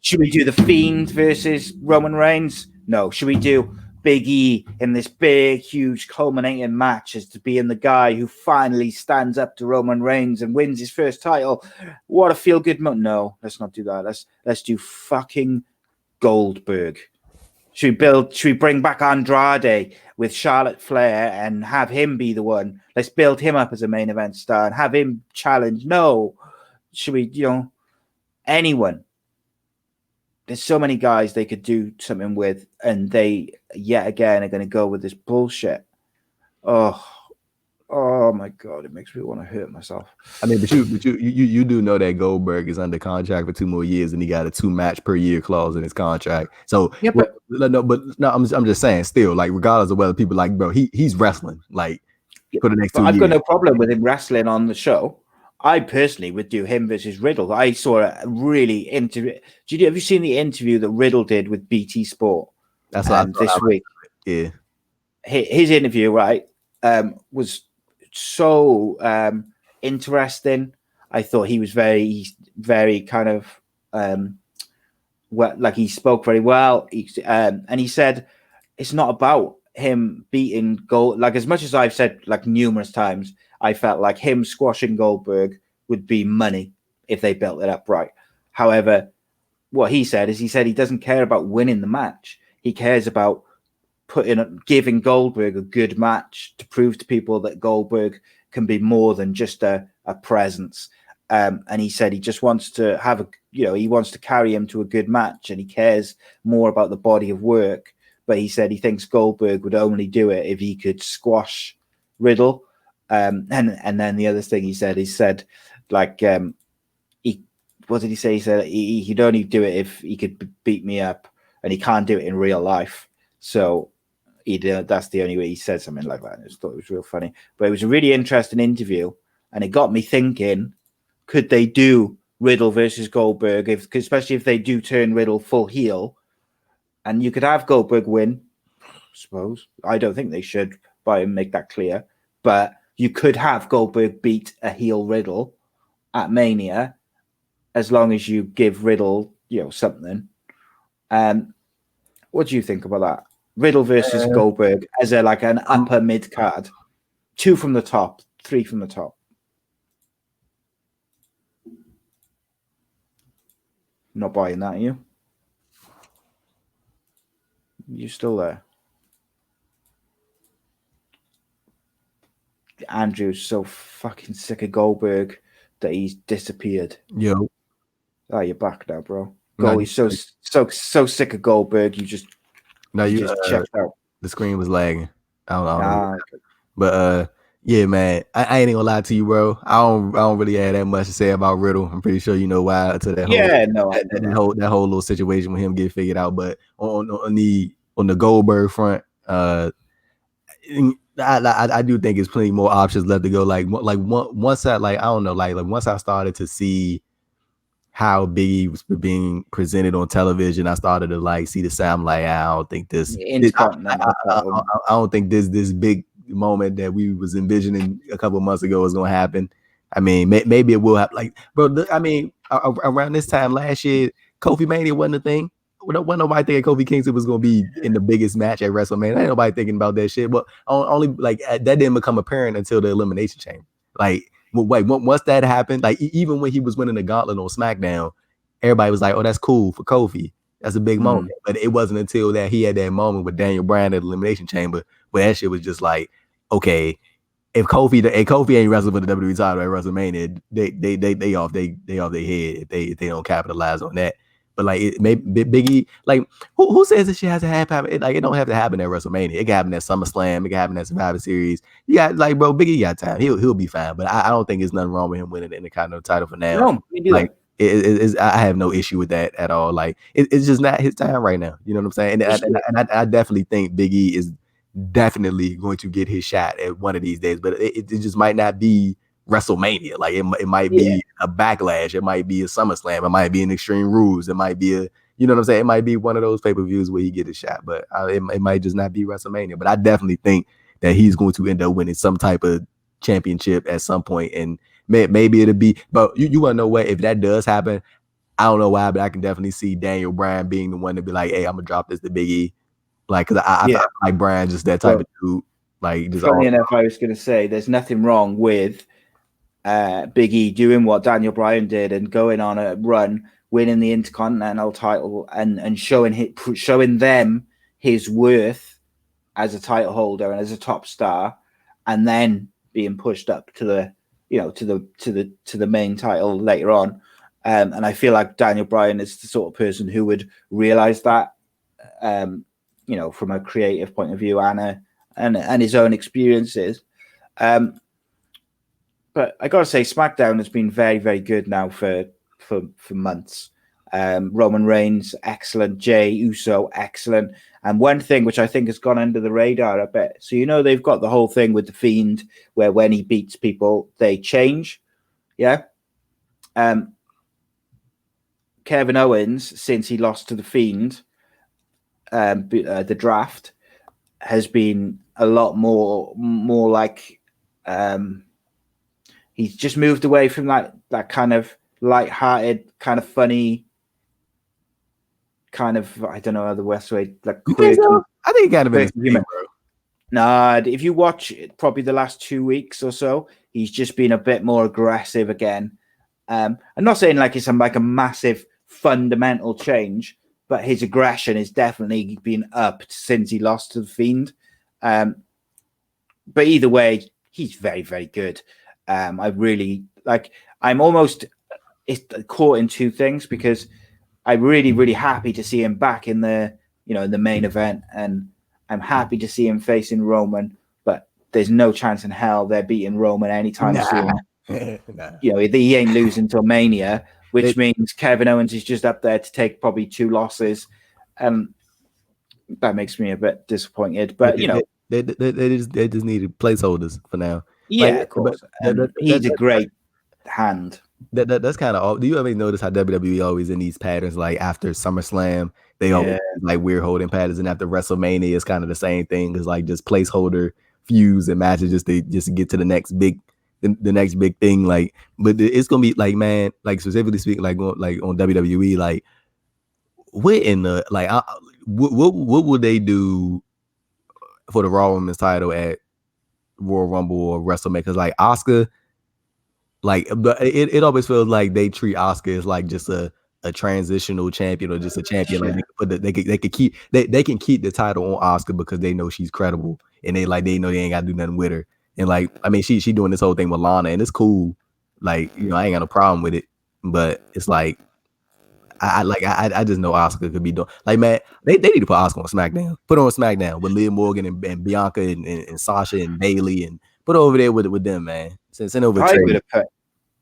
should we do the Fiend versus Roman Reigns? No. Should we do Big E in this big, huge, culminating match as to being the guy who finally stands up to Roman Reigns and wins his first title? What a feel-good moment. No, let's not do that. Let's do fucking Goldberg. Should we bring back Andrade with Charlotte Flair and have him be the one? Let's build him up as a main event star and have him challenge. No. Should we, anyone? There's so many guys they could do something with, and they yet again are going to go with this bullshit. Oh my God, it makes me want to hurt myself. I mean, but you do know that Goldberg is under contract for 2 more years, and he got a 2-match per year clause in his contract. So yeah, I'm just saying, still, like regardless of whether people like, bro, he's wrestling like for the next 2 years. I've got no problem with him wrestling on the show. I personally would do him versus Riddle. I saw a really interview. Have you seen the interview that Riddle did with BT Sport? That's this week. Yeah, his interview, right, was so interesting. I thought he was very, very kind of like he spoke very well. And he said it's not about him beating Gold. Like as much as I've said like numerous times, I felt like him squashing Goldberg would be money if they built it up right. However, what he said is he doesn't care about winning the match. He cares about giving Goldberg a good match to prove to people that Goldberg can be more than just a presence. And he said he just wants to have he wants to carry him to a good match, and he cares more about the body of work. But he said he thinks Goldberg would only do it if he could squash Riddle. And then the other thing he said like what did he say? He said he'd only do it if he could beat me up, and he can't do it in real life. So that's the only way. He said something like that. I just thought it was real funny. But it was a really interesting interview, and it got me thinking: could they do Riddle versus Goldberg? Especially if they do turn Riddle full heel, and you could have Goldberg win. I suppose I don't think they should, but make that clear. But you could have Goldberg beat a heel Riddle at Mania, as long as you give Riddle, something. What do you think about that? Riddle versus Goldberg as an upper mid card, 2 from the top, 3 from the top. Not buying that, are you? You still there? Andrew's so fucking sick of Goldberg that he's disappeared. Yo. Oh, you're back now, bro. He's so sick of Goldberg. You just checked out. The screen was lagging. I don't know. Okay. But yeah, man, I ain't gonna lie to you, bro. I don't really have that much to say about Riddle. I'm pretty sure you know why. To that that whole little situation with him get figured out. But on the Goldberg front, I do think it's plenty more options left to go. Once I started to see how Big E was being presented on television, I started to see the sound. I'm like, I don't think this. I don't think this big moment that we was envisioning a couple of months ago is going to happen. I mean, maybe it will happen. Around this time last year, Kofi Mania wasn't a thing. Wasn't nobody thinking Kofi Kingston was going to be in the biggest match at WrestleMania. Ain't nobody thinking about that shit. But only that didn't become apparent until the Elimination Chamber. Once that happened, even when he was winning the gauntlet on SmackDown, everybody was like, "Oh, that's cool for Kofi. That's a big moment." But it wasn't until that he had that moment with Daniel Bryan at the Elimination Chamber where that shit was just like, okay, if Kofi ain't wrestling for the WWE title at WrestleMania, they off their head if they don't capitalize on that. But Big E, who says this shit has to happen? It don't have to happen at WrestleMania. It can happen at SummerSlam. It can happen at Survivor Series. You got bro, Big E got time. He'll be fine. But I don't think there's nothing wrong with him winning the Intercontinental title for now. No, me neither. I have no issue with that at all. It's just not his time right now. You know what I'm saying? And I definitely think Big E is definitely going to get his shot at one of these days, but it just might not be WrestleMania. Like it might be a Backlash, it might be a SummerSlam, it might be an Extreme Rules, it might be a, you know what I'm saying? It might be one of those pay-per-views where he get a shot, but it might just not be WrestleMania. But I definitely think that he's going to end up winning some type of championship at some point, and maybe it'll be. But you want to know what? If that does happen, I don't know why, but I can definitely see Daniel Bryan being the one to be like, "Hey, I'm gonna drop this to Big E," like because I feel like Bryan just that type of dude. Like, just funny enough, I was going to say there's nothing wrong with Big E doing what Daniel Bryan did and going on a run, winning the Intercontinental title, and showing them his worth as a title holder and as a top star, and then being pushed up to the, you know, to the main title later on. And I feel like Daniel Bryan is the sort of person who would realize that, you know, from a creative point of view and his own experiences. But I got to say, SmackDown has been very, very good now for months. Roman Reigns, excellent. Jey Uso, excellent. And one thing which I think has gone under the radar a bit. So, you know, they've got the whole thing with the Fiend where when he beats people, they change. Yeah. Kevin Owens, since he lost to the Fiend, the draft, has been a lot more like he's just moved away from that kind of light-hearted, kind of funny, kind of, I don't know how the West way, like quirky. I think he kind of been humor. Nah, if you watch it, probably the last 2 weeks or so, he's just been a bit more aggressive again. I'm not saying like it's like a massive fundamental change, but his aggression has definitely been upped since he lost to the Fiend. But either way, he's very, very good. I really like. I'm almost caught in two things because I'm really, really happy to see him back in the, you know, in the main event, and I'm happy to see him facing Roman. But there's no chance in hell they're beating Roman anytime soon. You know, he ain't losing till Mania, which means Kevin Owens is just up there to take probably 2 losses, and that makes me a bit disappointed. But you know, they just needed placeholders for now. Yeah, like, of course. He's a great hand. That's kind of. Do you ever notice how WWE always in these patterns? Like after SummerSlam, they always like weird holding patterns, and after WrestleMania, it's kind of the same thing. It's like just placeholder feuds and matches just to get to the next big thing. Like, but it's gonna be like, man, like specifically speaking, like on WWE, like what in the like, what would they do for the Raw Women's title at Royal Rumble or WrestleMania? Because like Asuka, like, but it always feels like they treat Asuka as like just a transitional champion or just a champion. Like they can keep the title on Asuka because they know she's credible and they know they ain't gotta do nothing with her. And like, I mean, she doing this whole thing with Lana and it's cool. Like, you know, I ain't got no problem with it, but it's like I just know Asuka could be doing, like, man, they need to put Asuka on SmackDown. Put her on SmackDown with Liv Morgan and Bianca and Sasha and Bayley, and put her over there with them, man. Send over I would have put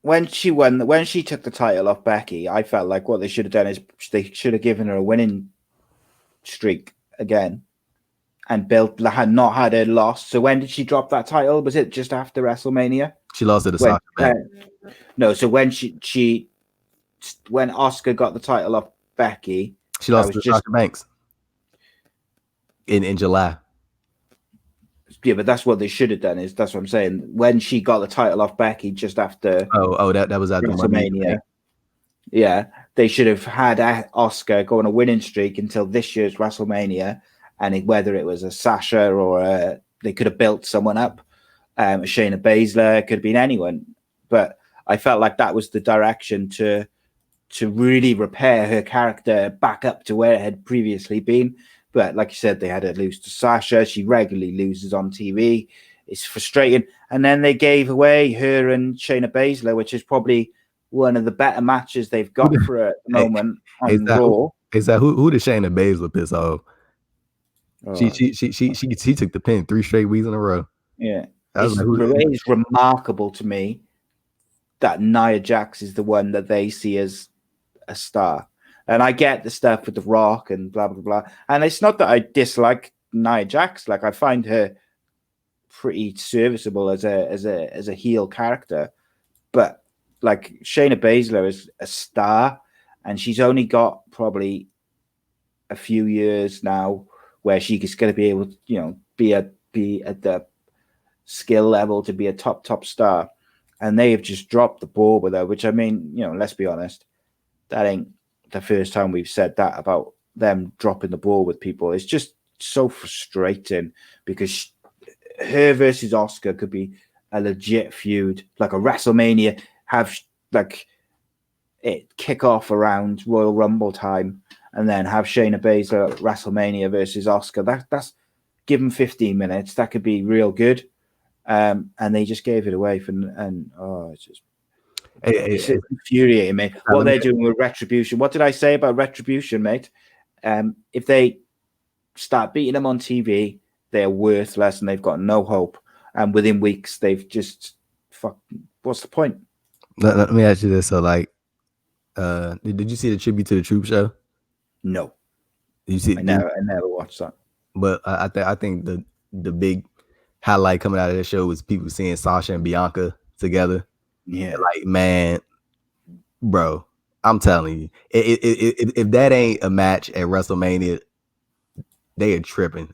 when she took the title off Becky. I felt like what they should have done is they should have given her a winning streak again and not had her lost. So when did she drop that title? Was it just after WrestleMania? She lost it to Sasha. No, so when when Asuka got the title off Becky, she lost to Sasha Banks in July. Yeah, but that's what they should have done. That's what I'm saying. When she got the title off Becky just after that was after WrestleMania. Yeah, they should have had Asuka go on a winning streak until this year's WrestleMania, and whether it was a Sasha or they could have built someone up, Shayna Baszler, it could have been anyone. But I felt like that was the direction to really repair her character back up to where it had previously been. But like you said, they had her lose to Sasha. She regularly loses on TV. It's frustrating. And then they gave away her and Shayna Baszler, which is probably one of the better matches they've got for her at the moment on Raw. Is that who did Shayna Baszler piss off? She took the pin 3 straight weeks in a row. Yeah. It's remarkable to me that Nia Jax is the one that they see as a star. And I get the stuff with The Rock and blah, blah, blah. And it's not that I dislike Nia Jax. Like I find her pretty serviceable as a heel character, but like Shayna Baszler is a star, and she's only got probably a few years now where she's going to be able to, be at the skill level to be a top star, and they have just dropped the ball with her. Which I mean, let's be honest, that ain't the first time we've said that about them dropping the ball with people. It's just so frustrating because her versus Asuka could be a legit feud, like a WrestleMania, have like it kick off around Royal Rumble time, and then have Shayna Baszler at WrestleMania versus Asuka. That's given 15 minutes. That could be real good. And they just gave it away it's infuriating me. What they're doing with Retribution. What did I say about Retribution, mate? If they start beating them on TV, they're worthless and they've got no hope. And within weeks, they've just what's the point? Let me ask you this. So, like, did you see the tribute to the Troop show? No. Did you see? I never watched that. But I think the big highlight coming out of the show was people seeing Sasha and Bianca together. Yeah, like, man, bro, I'm telling you, if that ain't a match at WrestleMania, they are tripping.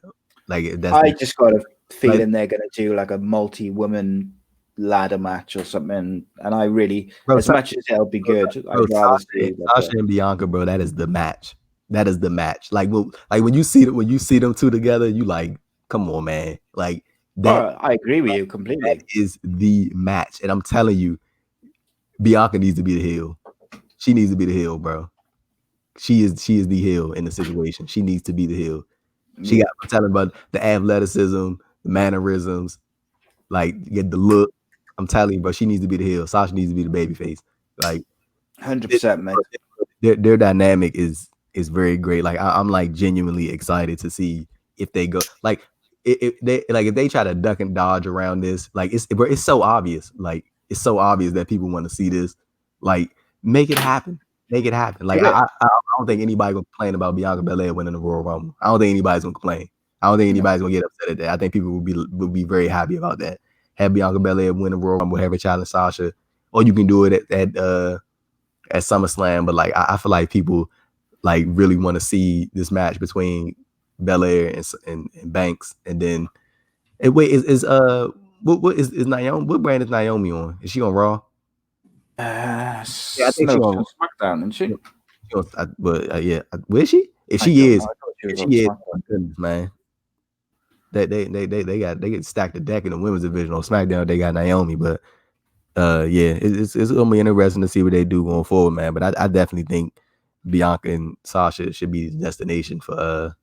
Like, I just got a feeling they're gonna do like a multi-woman ladder match or something, and I really, as much as it'll be good, I'd rather see Sasha and Bianca, bro. That is the match. That is the match. Like when you see them two together, you like, come on, man. Like that. I agree with you completely. That is the match, and I'm telling you, Bianca needs to be the heel. She needs to be the heel, bro. She is the heel in the situation. She needs to be the heel. I'm telling about the athleticism, the mannerisms, like get the look. I'm telling you, bro, she needs to be the heel. Sasha needs to be the babyface. Like 100%, man. Their dynamic is very great. Like I'm like genuinely excited to see if they go like if they try to duck and dodge around this. Like it's so obvious. Like it's so obvious that people want to see this. Like make it happen. Make it happen. Like I don't think anybody gonna complain about Bianca Belair winning the Royal Rumble. I don't think anybody's gonna complain. I don't think anybody's gonna get upset at that. I think people will be very happy about that. Have Bianca Belair win the Royal Rumble, have her challenge Sasha, or you can do it at SummerSlam. But like I feel like people like really want to see this match between Belair and Banks. And then wait, is Naomi? What brand is Naomi on? Is she on Raw? I think she's on SmackDown, isn't she? Yeah, where is she? If she is, goodness, man. They get stacked the deck in the women's division. On SmackDown, they got Naomi, but yeah, it's gonna be interesting to see what they do going forward, man. But I definitely think Bianca and Sasha should be the destination for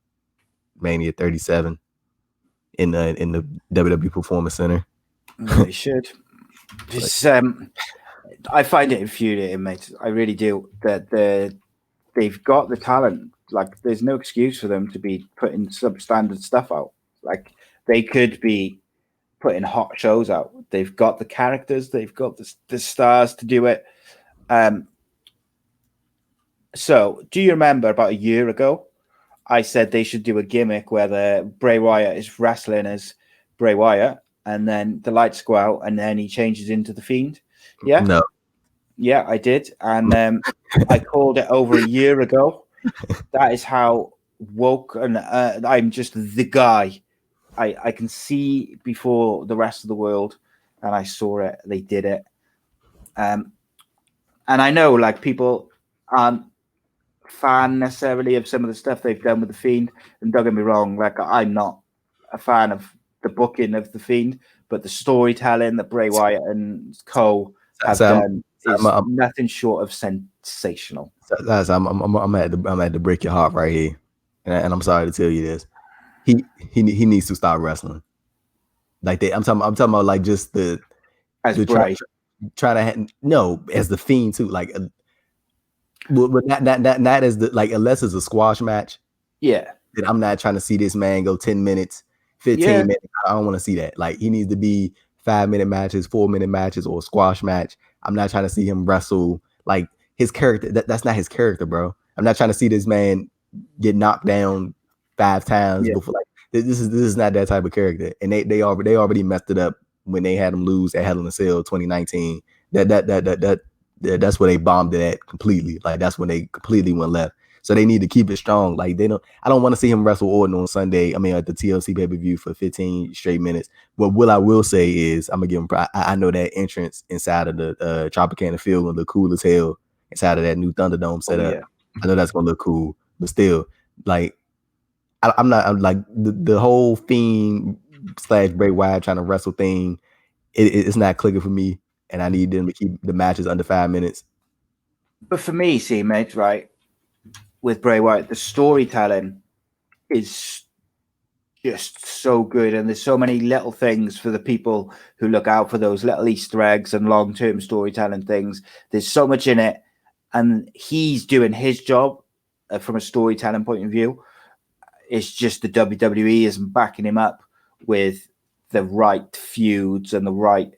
Mania 37 in the WWE Performance Center. They should. I find it infuriating, mate. I really do. That they've got the talent. Like, there's no excuse for them to be putting substandard stuff out. Like, they could be putting hot shows out. They've got the characters. They've got the stars to do it. So, do you remember about a year ago, I said they should do a gimmick where Bray Wyatt is wrestling as Bray Wyatt, and then the lights go out, and then he changes into the Fiend? Yeah? No. Yeah, I did. And I called it over a year ago. That is how woke, and I'm just the guy. I can see before the rest of the world, and I saw it. They did it. And I know, like, people aren't fan necessarily of some of the stuff they've done with the Fiend. And don't get me wrong, like, I'm not a fan of the booking of the Fiend, but the storytelling that Bray Wyatt and co have done is nothing short of sensational. I'm at to break your heart right here, and I'm sorry to tell you this. He needs to stop wrestling. Like I'm talking about like just the Bray. Trying to as the Fiend too. Like, but not as the, like, unless it's a squash match. Yeah. Then I'm not trying to see this man go 10 minutes, 15 minutes. I don't want to see that. Like, he needs to be 5-minute matches, 4-minute matches, or a squash match. I'm not trying to see him wrestle like his character. That's not his character, bro. I'm not trying to see this man get knocked down 5 times before. Like, This is not that type of character, and they already messed it up when they had him lose at Hell in a Cell 2019. That's where they bombed it at completely. Like that's when they completely went left. So they need to keep it strong. Like I don't want to see him wrestle Orton on Sunday. I mean, at the TLC pay-per-view for 15 straight minutes. But what I will say is, I'm gonna give him. I know that entrance inside of the Tropicana Field will look cool as hell inside of that new Thunderdome setup. Yeah. I know that's gonna look cool, but still, like I'm like the whole Fiend / Bray Wyatt trying to wrestle thing. It's not clicking for me, and I need them to keep the matches under 5 minutes. But for me, see, mate, right, with Bray Wyatt, the storytelling is just so good, and there's so many little things for the people who look out for those little Easter eggs and long-term storytelling things. There's so much in it, and he's doing his job from a storytelling point of view. It's just the WWE isn't backing him up with the right feuds and the right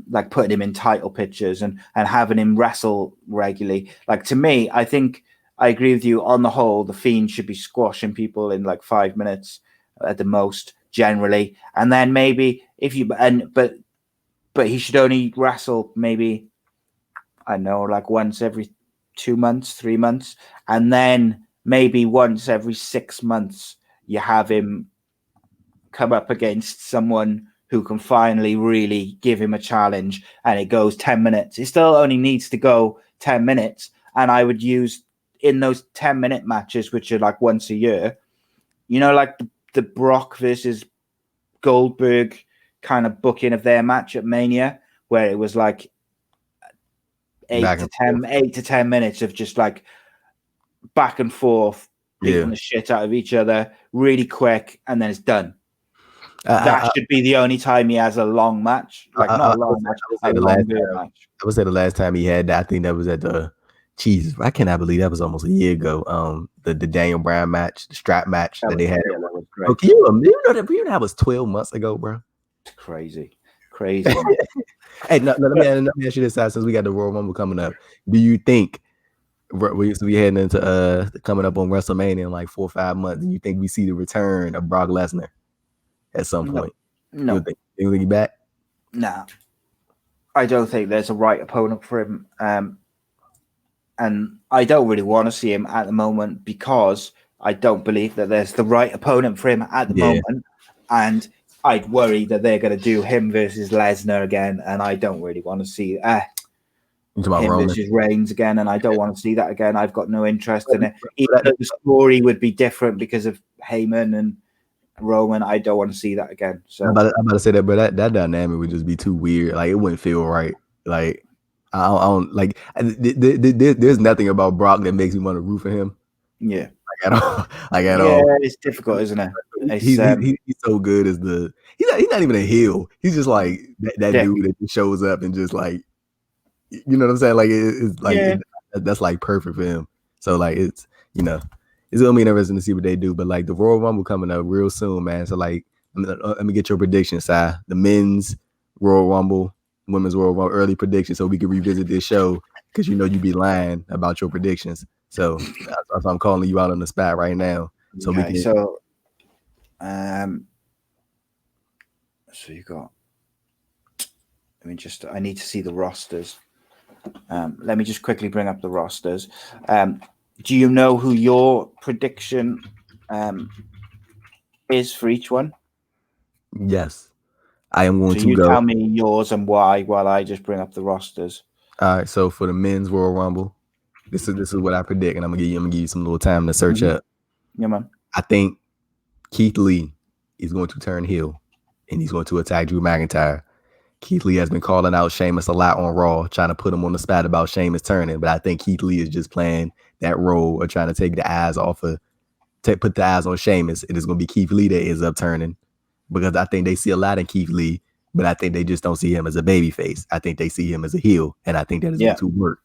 like putting him in title pictures and having him wrestle regularly. Like, to me, I think I agree with you on the whole. The Fiend should be squashing people in like 5 minutes at the most, generally, and then maybe but he should only wrestle maybe, I don't know, like once every 2 months, 3 months, and then maybe once every 6 months you have him come up against someone who can finally really give him a challenge, and it goes 10 minutes. It still only needs to go 10 minutes. And I would use in those 10-minute matches, which are like once a year, like the Brock versus Goldberg kind of booking of their match at Mania, where it was like 8 to 10 minutes of just like back and forth, beating the shit out of each other really quick, and then it's done. That should be the only time he has a long match. Like, not a long match, a longer match. I would say the last time he had that, I think that was at the Jesus. I cannot believe that was almost a year ago. The Daniel Bryan match, the strap match that they had. Yeah, that was great. Oh, can you know that was 12 months ago, bro? It's crazy. Hey, let me ask you this, since we got the Royal Rumble coming up. Do you think we heading into coming up on WrestleMania in like 4 or 5 months? Do you think we see the return of Brock Lesnar at some point? No. You think he's back? Nah. I don't think there's a right opponent for him. And I don't really want to see him at the moment, because I don't believe that there's the right opponent for him at the moment. And I'd worry that they're going to do him versus Lesnar again, and I don't really want to see him versus Reigns again, and I don't want to see that again. I've got no interest in it. Even though the story would be different because of Heyman and Roman, I don't want to see that again. So I'm about to say that, but that dynamic would just be too weird. Like, it wouldn't feel right. Like, I don't like. There's nothing about Brock that makes me want to root for him. Yeah, at all. Yeah, it's difficult, isn't it? He's so good as he's not even a heel. He's just like that dude that just shows up and just like, you know what I'm saying? Like, it's like that's like perfect for him. So like it's gonna be interesting to see what they do. But like the Royal Rumble coming up real soon, man. So like let me get your predictions, Si. The men's Royal Rumble, women's Royal Rumble, early predictions, so we can revisit this show, because you be lying about your predictions. So I'm calling you out on the spot right now. So okay, we can. So you got. I need to see the rosters. Let me just quickly bring up the rosters. Do you know who your prediction is for each one? Yes, I am going to you go. Tell me yours and why while I just bring up the rosters. All right. So for the men's Royal Rumble, this is what I predict, and I'm gonna give you some little time to search up. Yeah, man. I think Keith Lee is going to turn heel, and he's going to attack Drew McIntyre. Keith Lee has been calling out Sheamus a lot on Raw, trying to put him on the spot about Sheamus turning. But I think Keith Lee is just playing that role of trying to take the eyes put the eyes on Sheamus. It is going to be Keith Lee that ends up turning, because I think they see a lot in Keith Lee, but I think they just don't see him as a babyface. I think they see him as a heel, and I think that is going to work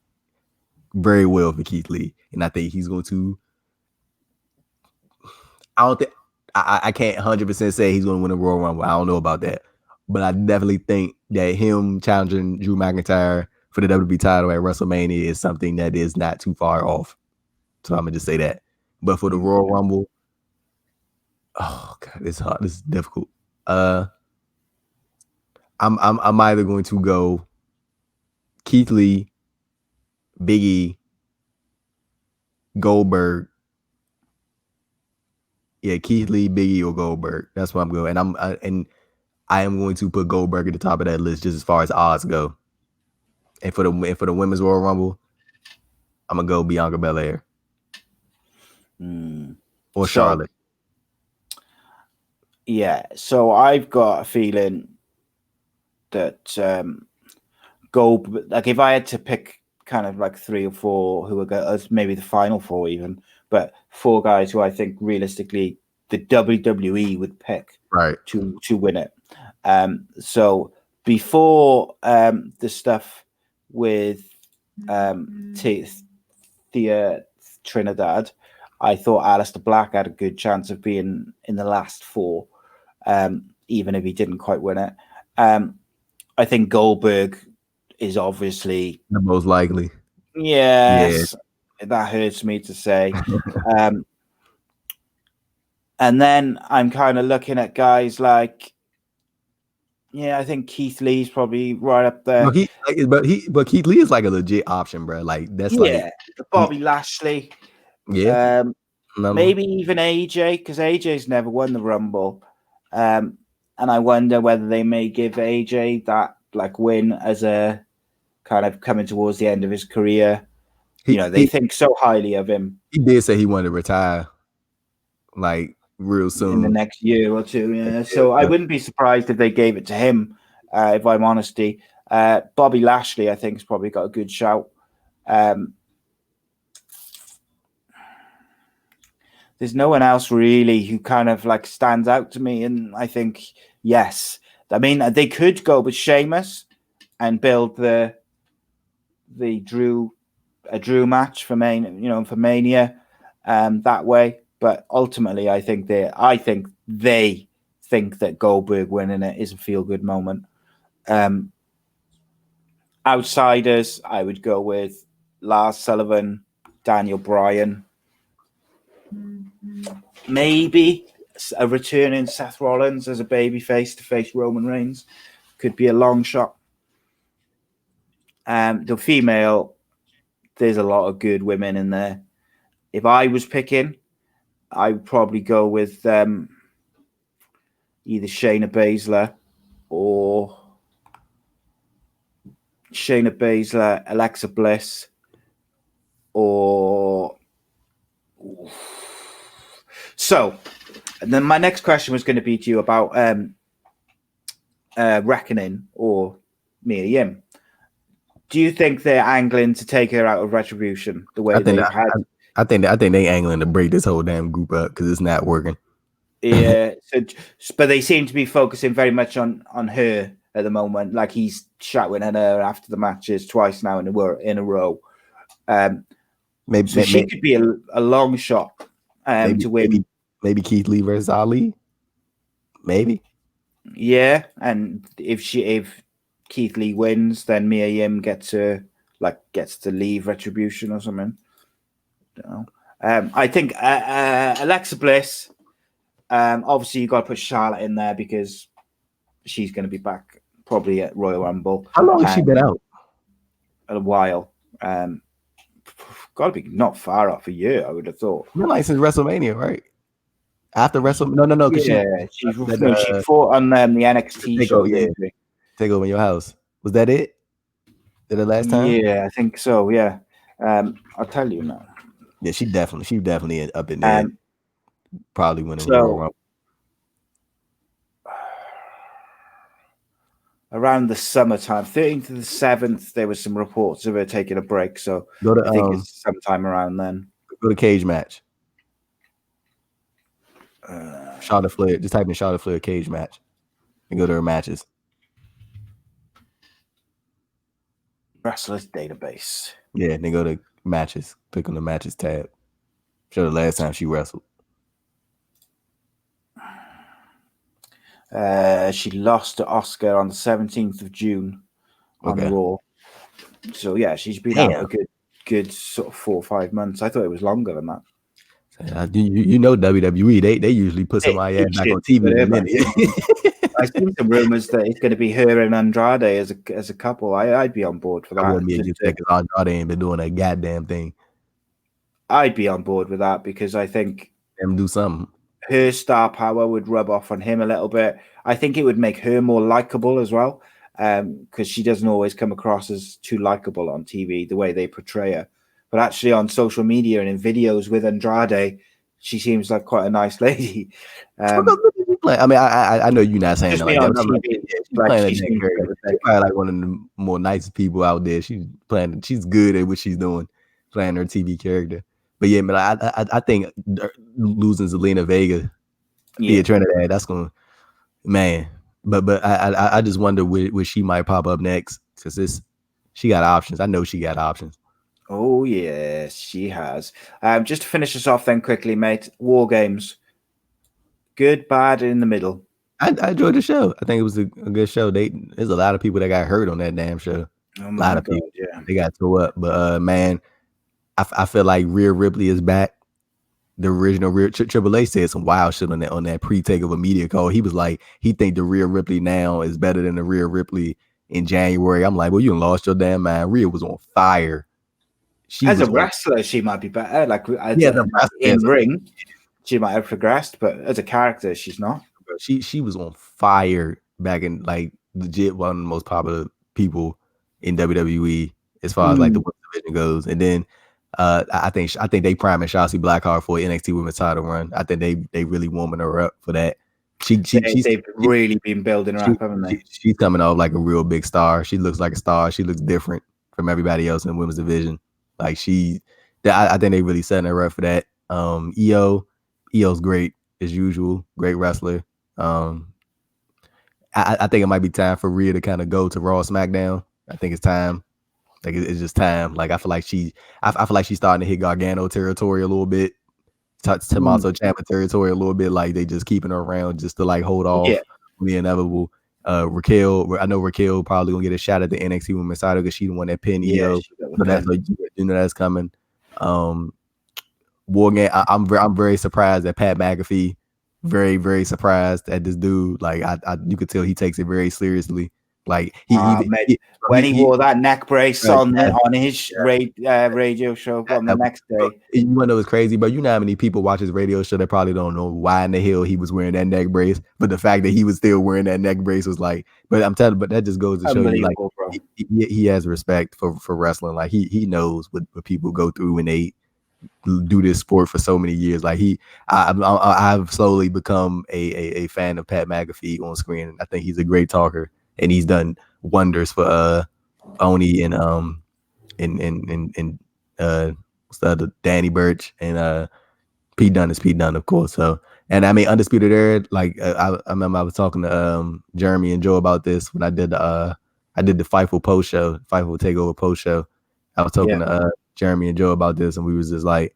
very well for Keith Lee. And I think he's going to. I can't 100% say he's going to win a Royal Rumble. I don't know about that. But I definitely think that him challenging Drew McIntyre for the WWE title at WrestleMania is something that is not too far off. So I'm going to just say that. But for the Royal Rumble, Oh God, it's hard. This is difficult. I'm either going to go Keith Lee, Big E, Goldberg. Yeah, Keith Lee, Big E, or Goldberg. That's what I'm going. And I am going to put Goldberg at the top of that list just as far as odds go. And for the Women's Royal Rumble, I'm gonna go Bianca Belair or Charlotte. Yeah, so I've got a feeling that like if I had to pick kind of like 3 or 4 who are maybe the final 4 even, but 4 guys who I think realistically the WWE would pick to win it. So before the stuff with Thea Trinidad, I thought Aleister Black had a good chance of being in the last 4, even if he didn't quite win it. I think Goldberg is obviously the most likely. Yes, that hurts me to say. And then I'm kind of looking at guys like, I think Keith Lee's probably right up there. But Keith Lee is like a legit option, bro. Like that's Bobby Lashley. Yeah, maybe even AJ, because AJ's never won the Rumble. And I wonder whether they may give AJ that like win as a kind of coming towards the end of his career. They think so highly of him. He did say he wanted to retire like real soon. In the next year or 2, yeah. So I wouldn't be surprised if they gave it to him, if I'm honest. Bobby Lashley, I think, has probably got a good shout. There's no one else really who kind of like stands out to me. And I think, yes. I mean, they could go with Sheamus and build the Drew match for Mania that way. But ultimately, I think they think that Goldberg winning it is a feel-good moment. Outsiders, I would go with Lars Sullivan, Daniel Bryan, maybe a returning Seth Rollins as a babyface to face Roman Reigns. Could be a long shot. The female, there's a lot of good women in there. If I was picking, I would probably go with either Shayna Baszler, Alexa Bliss, or so. And then my next question was going to be to you about Reckoning or Mia Yim. Do you think they're angling to take her out of Retribution the way they've had? I think they angling to break this whole damn group up because it's not working. Yeah, but they seem to be focusing very much on her at the moment. Like he's shouting at her after the matches twice now in a row. She could be a long shot to win. Maybe Keith Lee versus Ali. Maybe. Yeah, and if Keith Lee wins, then Mia Yim gets to leave Retribution or something. I think Alexa Bliss. Obviously, you got to put Charlotte in there because she's going to be back probably at Royal Rumble. How long has she been out? A while. Got to be not far off a year, I would have thought. Like since WrestleMania, right? After WrestleMania, no. She fought on the NXT show. Yeah, Take Over Your House. Was that it? Did the last time? Yeah, I think so. Yeah, I'll tell you now. Yeah, she definitely up in there. Probably winning Royal Rumble. Around the summertime, 13th to the 7th, there was some reports of her taking a break. So I think it's sometime around then. Go to cage match. Charlotte Flair. Just type in Charlotte Flair cage match and go to her matches. Wrestlers database. Yeah, then go to matches. Click on the matches tab. Show the last time she wrestled. She lost to Oscar on the 17th of June on Raw. So yeah, she's been out a good sort of 4 or 5 months. I thought it was longer than that. You know WWE, they usually put somebody back on TV in a minute. I've seen some rumors that it's going to be her and Andrade as a couple. I'd be on board for that. I wouldn't be against that because Andrade ain't been doing that goddamn thing. I'd be on board with that because I think them do something. Her star power would rub off on him a little bit. I think it would make her more likable as well, because she doesn't always come across as too likable on TV the way they portray her. But actually, on social media and in videos with Andrade, she seems like quite a nice lady. I mean, I know you're not saying that like that. She's probably like one of the more nicest people out there. She's good at what she's doing, playing her TV character. But yeah, man, I think losing Zelina Vega via Trinidad, that's gonna, man. But I just wonder where she might pop up next, because she got options. I know she got options. Oh yes, she has. Just to finish us off then quickly, mate. Wargames. Good, bad, in the middle. I enjoyed the show. I think it was a good show. There's a lot of people that got hurt on that damn show. A lot of people, they got tore up. But man, I feel like Rhea Ripley is back. The original Triple H said some wild shit on that pre-takeover media call. He was like, he think the Rhea Ripley now is better than the Rhea Ripley in January. I'm like, well, you lost your damn mind. Rhea was on fire. As a wrestler, she might be better. Like in ring, she might have progressed, but as a character, she's not. She was on fire back in, like, legit one of the most popular people in WWE as far as like the division goes. And then I think they priming Shotzi Blackheart for an NXT Women's title run. I think they really warming her up for that. They've really been building her up, haven't they? She's coming off like a real big star. She looks like a star. She looks different from everybody else in the women's division. Like I think they really setting her up for that. EO's great as usual, great wrestler. I think it might be time for Rhea to kind of go to Raw, SmackDown. I think it's time. Like it's just time. Like I feel like she's starting to hit Gargano territory a little bit, Tommaso Ciampa territory a little bit. Like they just keeping her around just to like hold off the inevitable. Raquel, I know Raquel probably gonna get a shot at the NXT Women's title because she's the one that pinned EO. So that's like, that's coming. Wargame. I'm very surprised at Pat McAfee. Very, very surprised at this dude. Like you could tell he takes it very seriously. Like when he wore that neck brace on his radio show on the next day. You wanna know what's crazy, but you know how many people watch his radio show that probably don't know why in the hell he was wearing that neck brace. But the fact that he was still wearing that neck brace was like, but I'm telling you, but that just goes to show you, like, he has respect for wrestling. Like he knows what people go through when they do this sport for so many years. Like I've slowly become a fan of Pat McAfee on screen. I think he's a great talker, and he's done wonders for Oni and what's the other, Danny Burch, and Pete Dunne is Pete Dunne, of course. So, and I mean, Undisputed Era, like I remember I was talking to Jeremy and Joe about this when I did the Fightful post show, Fightful Takeover post show. I was talking to Jeremy and Joe about this, and we was just like,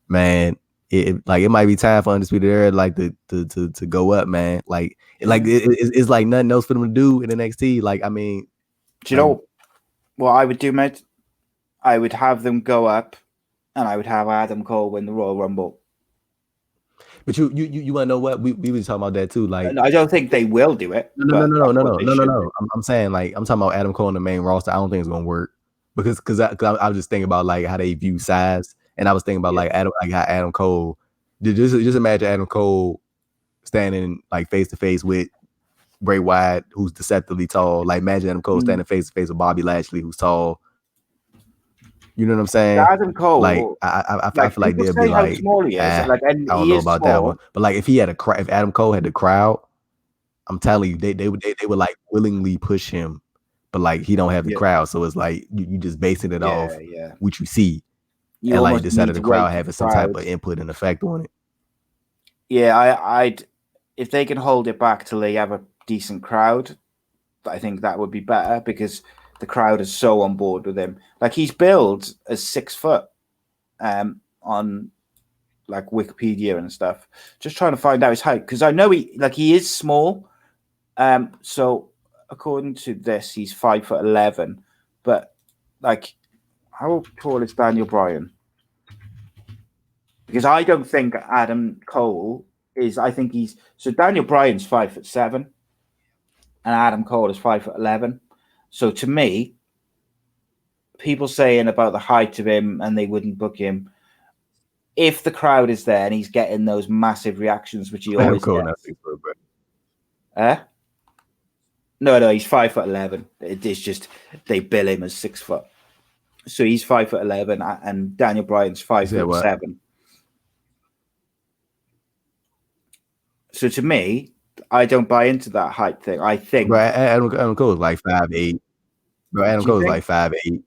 man, it might be time for Undisputed Era like to go up, man. Like it's like nothing else for them to do in NXT. Like, I mean, do you know what I would do, mate? I would have them go up, and I would have Adam Cole win the Royal Rumble. But you want to know what we were talking about that too? Like, I don't think they will do it. No. I'm saying, like, I'm talking about Adam Cole in the main roster. I don't think it's gonna work because I was just thinking about like how they view size, and I was thinking about how Adam Cole. Just imagine Adam Cole standing like face to face with Bray Wyatt, who's deceptively tall. Like, imagine Adam Cole standing face to face with Bobby Lashley, who's tall. You know what I'm saying? Adam Cole, like I feel like they'll be like, I don't know about that one. But like if Adam Cole had the crowd, I'm telling you, they would like willingly push him, but like he don't have the crowd, so it's like you just basing it off what you see, and like decided the crowd having some type of input and effect on it. Yeah, I'd if they can hold it back till they have a decent crowd, I think that would be better because the crowd is so on board with him. Like, he's billed as 6 foot on like Wikipedia and stuff. Just trying to find out his height because I know he is small. So according to this, he's 5'11", but like, how tall is Daniel Bryan? because I don't think Adam Cole is. I think he's so Daniel Bryan's 5'7", and Adam Cole is 5'11". So to me, people saying about the height of him and they wouldn't book him. If the crowd is there and he's getting those massive reactions, which he always gets. No, he's 5'11". It's just they bill him as 6 foot. So he's 5'11", and Daniel Bryan's 5'7". So to me, I don't buy into that height thing. I think Adam Cole is like 5'8". Bro, Adam Cole is like 5'8".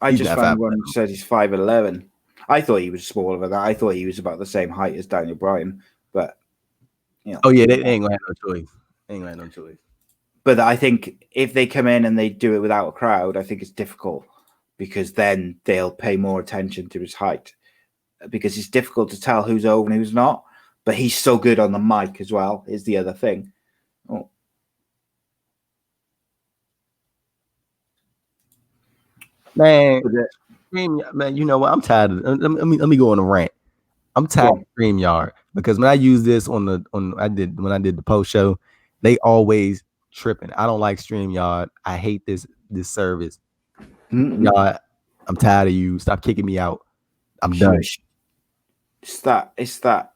I just found one who said he's 5'11". I thought he was smaller than that. I thought he was about the same height as Daniel Bryan, but you know. Oh yeah, they ain't gonna have no choice. But I think if they come in and they do it without a crowd, I think it's difficult because then they'll pay more attention to his height because it's difficult to tell who's over and who's not. But he's so good on the mic as well, is the other thing. Oh. Man, you know what? I'm tired of let me go on a rant. I'm tired of StreamYard because when I use this when I did the post show, they always tripping. I don't like StreamYard. I hate this service. Y'all, I'm tired of you. Stop kicking me out. I'm done. It's that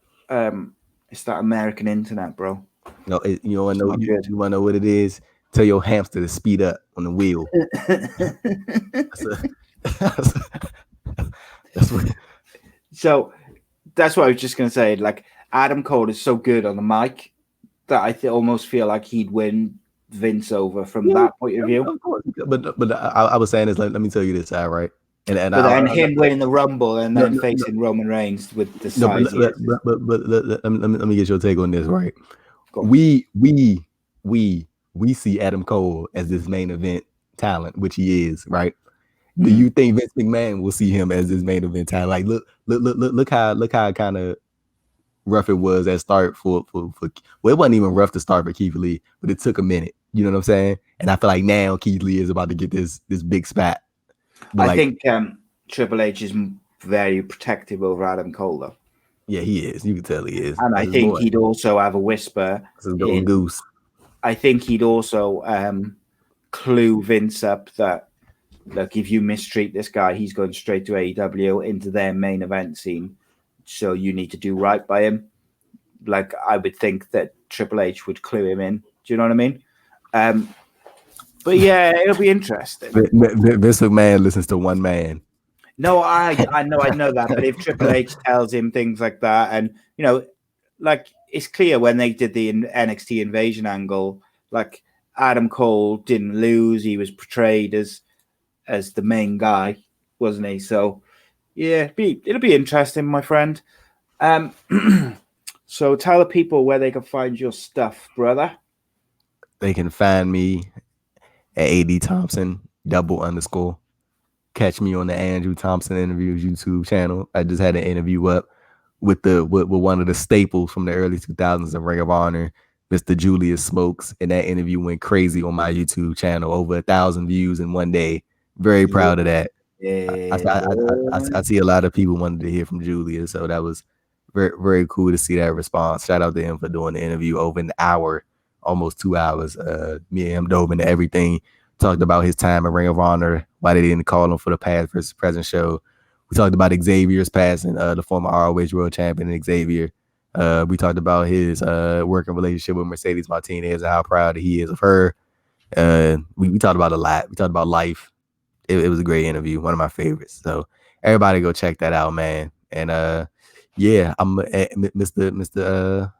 American internet, bro. No, you wanna know what it is? Tell your hamster to speed up on the wheel. That's what. So that's what I was just gonna say. Like Adam Cole is so good on the mic that I almost feel like he'd win Vince over from that point of view. Of course, but I was saying this. Let me tell you this, all right. But then him winning the Rumble and then facing Roman Reigns with the size. But let me get your take on this, right? We see Adam Cole as this main event talent, which he is, right? Do you think Vince McMahon will see him as this main event talent? Like, look how kind of rough it was at start for well, it wasn't even rough to start for Keith Lee, but it took a minute. You know what I'm saying? And I feel like now Keith Lee is about to get this big spot. But I think Triple H is very protective over Adam Cole, though. Yeah, he is. You can tell he is. And I think he'd also have a whisper. That's his golden goose. I think he'd also clue Vince up that, look, if you mistreat this guy, he's going straight to AEW into their main event scene. So you need to do right by him. Like, I would think that Triple H would clue him in. Do you know what I mean? But yeah, it'll be interesting. Vince McMahon listens to one man. No, I know that. But if Triple H tells him things like that, and you know, like it's clear when they did the NXT Invasion angle, like Adam Cole didn't lose; he was portrayed as the main guy, wasn't he? So yeah, it'll be interesting, my friend. So tell the people where they can find your stuff, brother. They can find me at AD Thompson _. Catch me on the Andrew Thompson Interviews YouTube channel. I just had an interview up with one of the staples from the early 2000s of Ring of Honor, Mr. Julius Smokes, and that interview went crazy on my YouTube channel. Over 1,000 views in one day. Very proud of that. I see a lot of people wanted to hear from Julius, so that was very, very cool to see that response. Shout out to him for doing the interview over an hour, almost 2 hours. Me and him dove into everything. Talked about his time at Ring of Honor, why they didn't call him for the past versus present show. We talked about Xavier's passing, the former ROH World Champion Xavier. We talked about his working relationship with Mercedes Martinez and how proud he is of her. We talked about a lot. We talked about life. It was a great interview, one of my favorites. So everybody go check that out, man. And yeah, I'm Mr.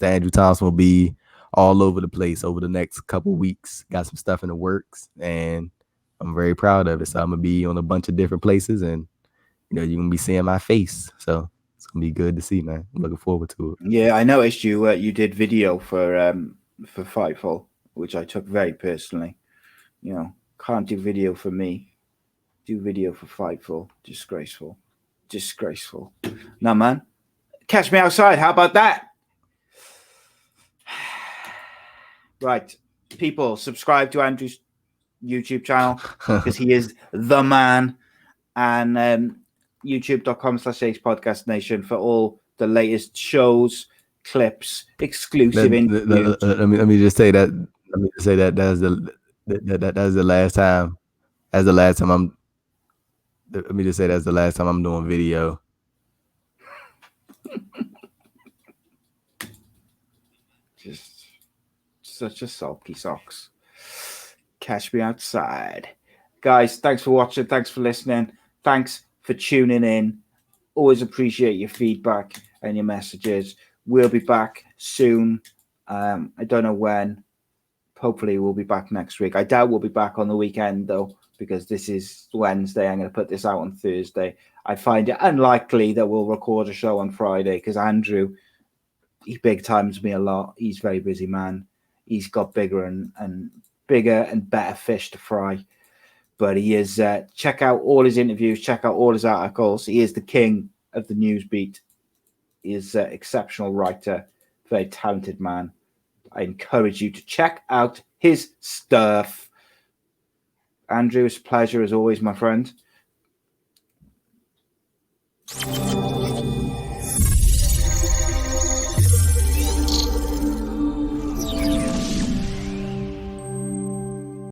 Andrew Thompson will be all over the place over the next couple weeks. Got some stuff in the works, and I'm very proud of it. So I'm gonna be on a bunch of different places, and you know, you're gonna be seeing my face. So it's gonna be good to see, man. I'm looking forward to it. Yeah, I noticed you did video for Fightful, which I took very personally. You know, can't do video for me. Do video for Fightful. Disgraceful. No, man. Catch me outside. How about that? Right. People, subscribe to Andrew's YouTube channel because he is the man. And youtube.com/Ace Podcast Nation for all the latest shows, clips, exclusive interviews. Let me just say that. Let me just say that that's the last time. That's the last time I'm. Let me just say that's the last time I'm doing video. Just such a sulky socks. Catch me outside. Guys, thanks for watching. Thanks for listening. Thanks for tuning in. Always appreciate your feedback and your messages. We'll be back soon. I don't know when. Hopefully we'll be back next week. I doubt we'll be back on the weekend, though, because this is Wednesday. I'm going to put this out on Thursday. I find it unlikely that we'll record a show on Friday because Andrew, he big times me a lot. He's a very busy man. He's got bigger and better fish to fry. But he is, check out all his interviews, check out all his articles. He is the king of the news beat. He is an exceptional writer, very talented man. I encourage you to check out his stuff. Andrew, it's a pleasure as always, my friend.